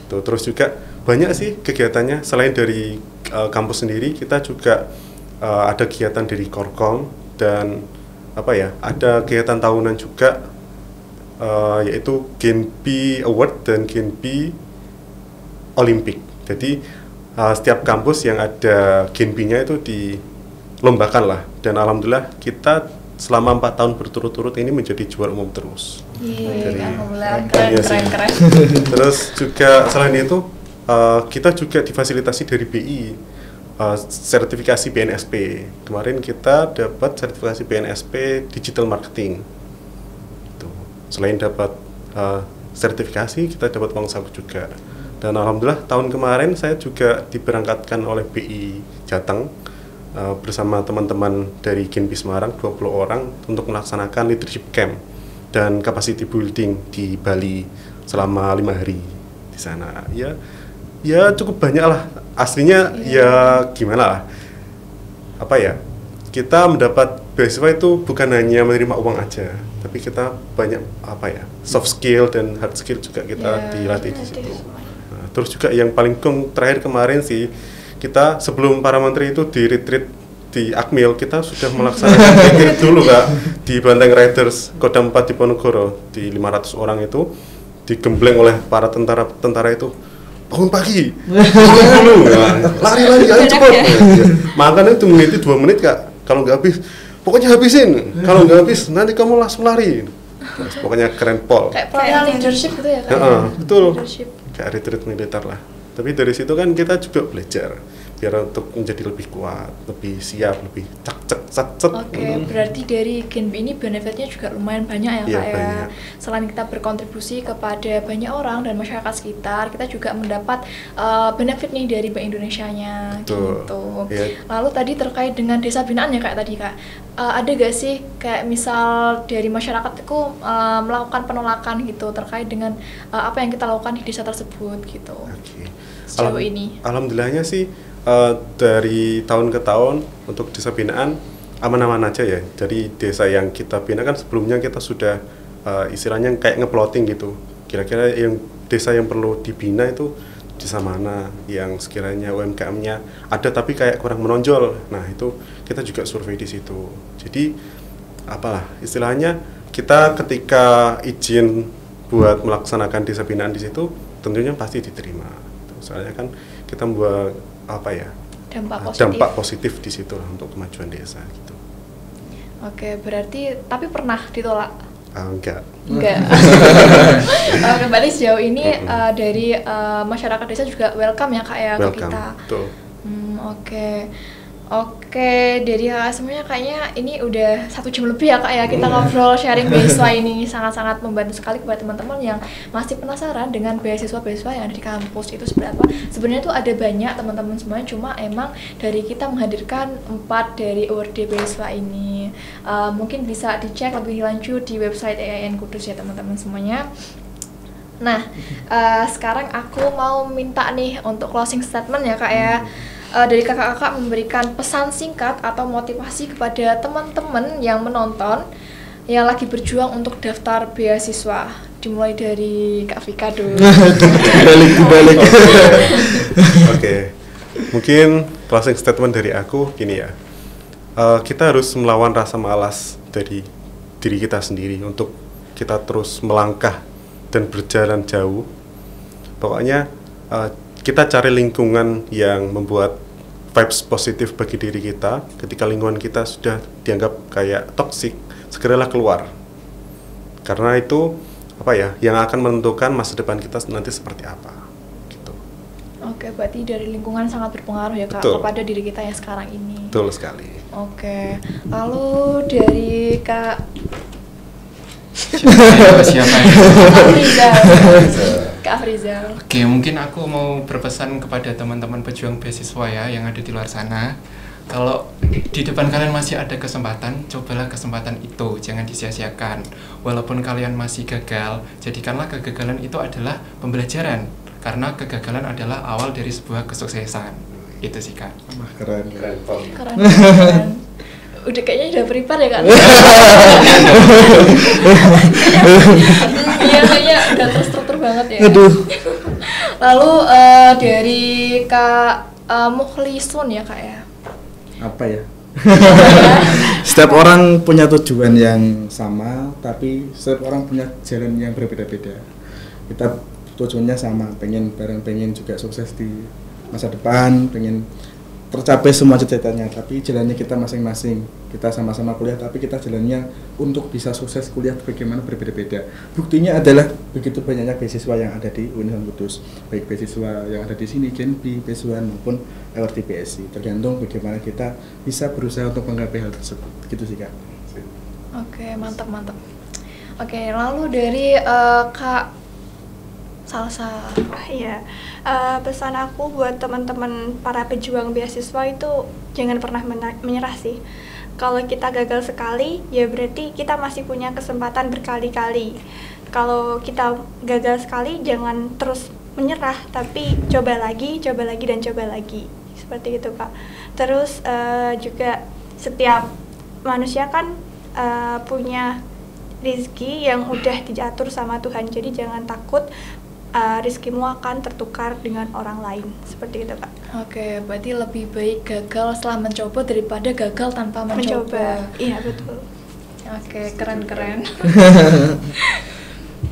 Tuh, terus juga banyak sih kegiatannya selain dari kampus sendiri, kita juga ada kegiatan dari Korkom dan ada kegiatan tahunan juga, yaitu Genpi Award dan Genpi Olimpik. Jadi setiap kampus yang ada Genpi-nya itu dilombakan lah, dan alhamdulillah kita selama 4 tahun berturut-turut ini menjadi juara umum terus. Alhamdulillah, Iya sih. keren. Terus juga selain itu kita juga difasilitasi dari BI, sertifikasi BNSP. Kemarin kita dapat sertifikasi BNSP Digital Marketing. Tuh. Selain dapat sertifikasi, kita dapat uang saku juga. Dan alhamdulillah tahun kemarin saya juga diberangkatkan oleh BI Jateng bersama teman-teman dari Genpi Semarang 20 orang untuk melaksanakan leadership camp dan capacity building di Bali selama 5 hari di sana. Ya cukup banyak lah. Aslinya ya gimana lah. Kita mendapat beasiswa itu bukan hanya menerima uang aja, tapi kita banyak soft skill dan hard skill juga kita dilatih di situ. Nah, terus juga yang paling terakhir kemarin sih, kita sebelum para menteri itu di retreat di Akmil, kita sudah melaksanakan retreat dulu Kak, di Banteng Riders Kodam 4 di Ponorogo, di 500 orang itu digembleng oleh para tentara itu. Bangun pagi, dulu, lari-lari, ayo cepat. Makan itu menit 2 menit Kak, kalau nggak habis, pokoknya habisin. Kalau nggak habis, nanti kamu langsung lari. Nah, pokoknya keren pol. Kayak pelatihan leadership gitu ya Kak? Betul. Leadership. Kayak retreat militer lah. Tapi dari situ kan kita juga belajar biar untuk menjadi lebih kuat, lebih siap, lebih cak. Oke, berarti dari Genpi ini benefitnya juga lumayan banyak ya Kak ya. Banyak. Selain kita berkontribusi kepada banyak orang dan masyarakat sekitar, kita juga mendapat benefit nih dari Bank Indonesianya. Betul. Gitu. Ya. Lalu tadi terkait dengan desa binaan ya Kak tadi Kak, ada gak sih kayak misal dari masyarakat itu melakukan penolakan gitu terkait dengan apa yang kita lakukan di desa tersebut gitu? Oke. Sejauh ini. Alhamdulillahnya sih dari tahun ke tahun untuk desa binaan aman-aman aja ya. Jadi desa yang kita bina kan sebelumnya kita sudah istilahnya kayak ngeploting gitu. Kira-kira yang desa yang perlu dibina itu desa mana yang sekiranya UMKM-nya ada tapi kayak kurang menonjol. Nah, itu kita juga survei di situ. Jadi istilahnya kita ketika izin buat melaksanakan desa binaan di situ tentunya pasti diterima. Soalnya kan kita membuat dampak positif di situ untuk kemajuan desa gitu. Oke, berarti tapi pernah ditolak? Enggak. Kembali sejauh ini dari masyarakat desa juga welcome ya Kak ya ke kita. Betul. Oke, dari semuanya kayaknya ini udah 1 jam lebih ya Kak ya kita ngobrol sharing beasiswa ini, sangat-sangat membantu sekali kepada teman-teman yang masih penasaran dengan beasiswa-beasiswa yang ada di kampus itu seperti apa. Sebenarnya tuh ada banyak teman-teman semuanya, cuma emang dari kita menghadirkan 4 dari award beasiswa ini. Mungkin bisa dicek lebih lanjut di website EIN Kudus ya teman-teman semuanya. Nah, sekarang aku mau minta nih untuk closing statement ya Kak ya. Dari kakak-kakak memberikan pesan singkat atau motivasi kepada teman-teman yang menonton yang lagi berjuang untuk daftar beasiswa. Dimulai dari Kak Vika dulu. Balik. Oke. Mungkin closing statement dari aku gini ya. Kita harus melawan rasa malas dari diri kita sendiri untuk kita terus melangkah dan berjalan jauh. Pokoknya kita cari lingkungan yang membuat vibes positif bagi diri kita. Ketika lingkungan kita sudah dianggap kayak toksik, segeralah keluar. Karena itu yang akan menentukan masa depan kita nanti seperti apa. Gitu. Oke, berarti dari lingkungan sangat berpengaruh ya Kak. Betul. Kepada diri kita yang sekarang ini. Betul sekali. Oke, lalu dari Kak Siapa Kak Afrizal. Oke, mungkin aku mau berpesan kepada teman-teman pejuang beasiswa ya yang ada di luar sana. Kalau di depan kalian masih ada kesempatan, cobalah kesempatan itu, jangan disia-siakan. Walaupun kalian masih gagal, jadikanlah kegagalan itu adalah pembelajaran. Karena kegagalan adalah awal dari sebuah kesuksesan. Itu sih Kak. Keren. Keren. Udah kayaknya udah prepare ya kan? Iya kayaknya udah terstruktur banget ya. Aduh. Lalu dari Kak Mukhlisun ya Kak ya. Apa ya? Setiap orang punya tujuan yang sama, tapi setiap orang punya jalan yang berbeda-beda. Kita tujuannya sama, pengen juga sukses di masa depan, pengen tercapai semua cita-citanya, tapi jalannya kita masing-masing. Kita sama-sama kuliah, tapi kita jalannya untuk bisa sukses kuliah bagaimana berbeda-beda. Buktinya adalah begitu banyaknya beasiswa yang ada di Universitas Kudus, baik beasiswa yang ada di sini, Genpi, beasiswa maupun LRT BSI. Tergantung bagaimana kita bisa berusaha untuk menggapai hal tersebut. Gitu sih Kak. Oke, mantap. Oke, lalu dari Kak Salsa. Iya, pesan aku buat teman-teman para pejuang beasiswa itu jangan pernah menyerah sih. Kalau kita gagal sekali, ya berarti kita masih punya kesempatan berkali-kali. Kalau kita gagal sekali, jangan terus menyerah, tapi coba lagi, dan coba lagi. Seperti itu, Kak. Terus juga setiap manusia kan punya rezeki yang udah diatur sama Tuhan. Jadi jangan takut rizkimu akan tertukar dengan orang lain, seperti itu Kak. Oke, berarti lebih baik gagal setelah mencoba daripada gagal tanpa mencoba. Iya betul. Oke, keren.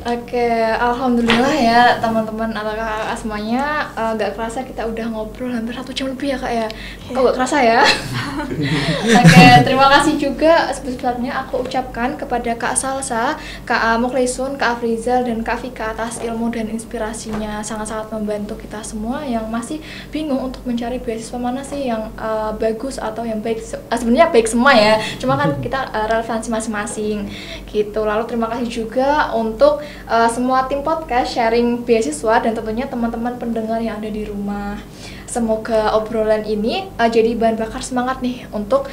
Oke, alhamdulillah ya teman-teman atau kakak semuanya, gak kerasa kita udah ngobrol hampir 1 jam lebih ya Kak ya. Kok gak kerasa ya? Oke, terima kasih juga sebesar-besarnya aku ucapkan kepada Kak Salsa, Kak Mukhlisun, Kak Afrizal, dan Kak Vika atas ilmu dan inspirasinya. Sangat-sangat membantu kita semua yang masih bingung untuk mencari beasiswa mana sih yang bagus atau yang baik. Sebenarnya baik semua ya, cuma kan kita relevansi masing-masing gitu. Lalu terima kasih juga untuk semua tim podcast sharing beasiswa dan tentunya teman-teman pendengar yang ada di rumah. Semoga obrolan ini jadi bahan bakar semangat nih untuk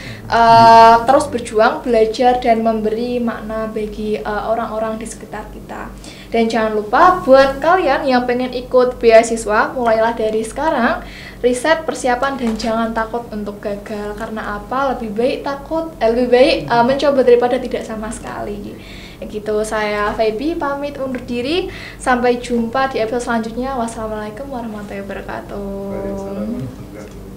terus berjuang, belajar dan memberi makna bagi orang-orang di sekitar kita. Dan jangan lupa buat kalian yang pengen ikut beasiswa, mulailah dari sekarang, riset, persiapan, dan jangan takut untuk gagal. Karena apa? Lebih baik mencoba daripada tidak sama sekali. Gitu, saya Feby pamit undur diri. Sampai jumpa di episode selanjutnya. Wassalamualaikum warahmatullahi wabarakatuh. Waalaikumsalam warahmatullahi wabarakatuh.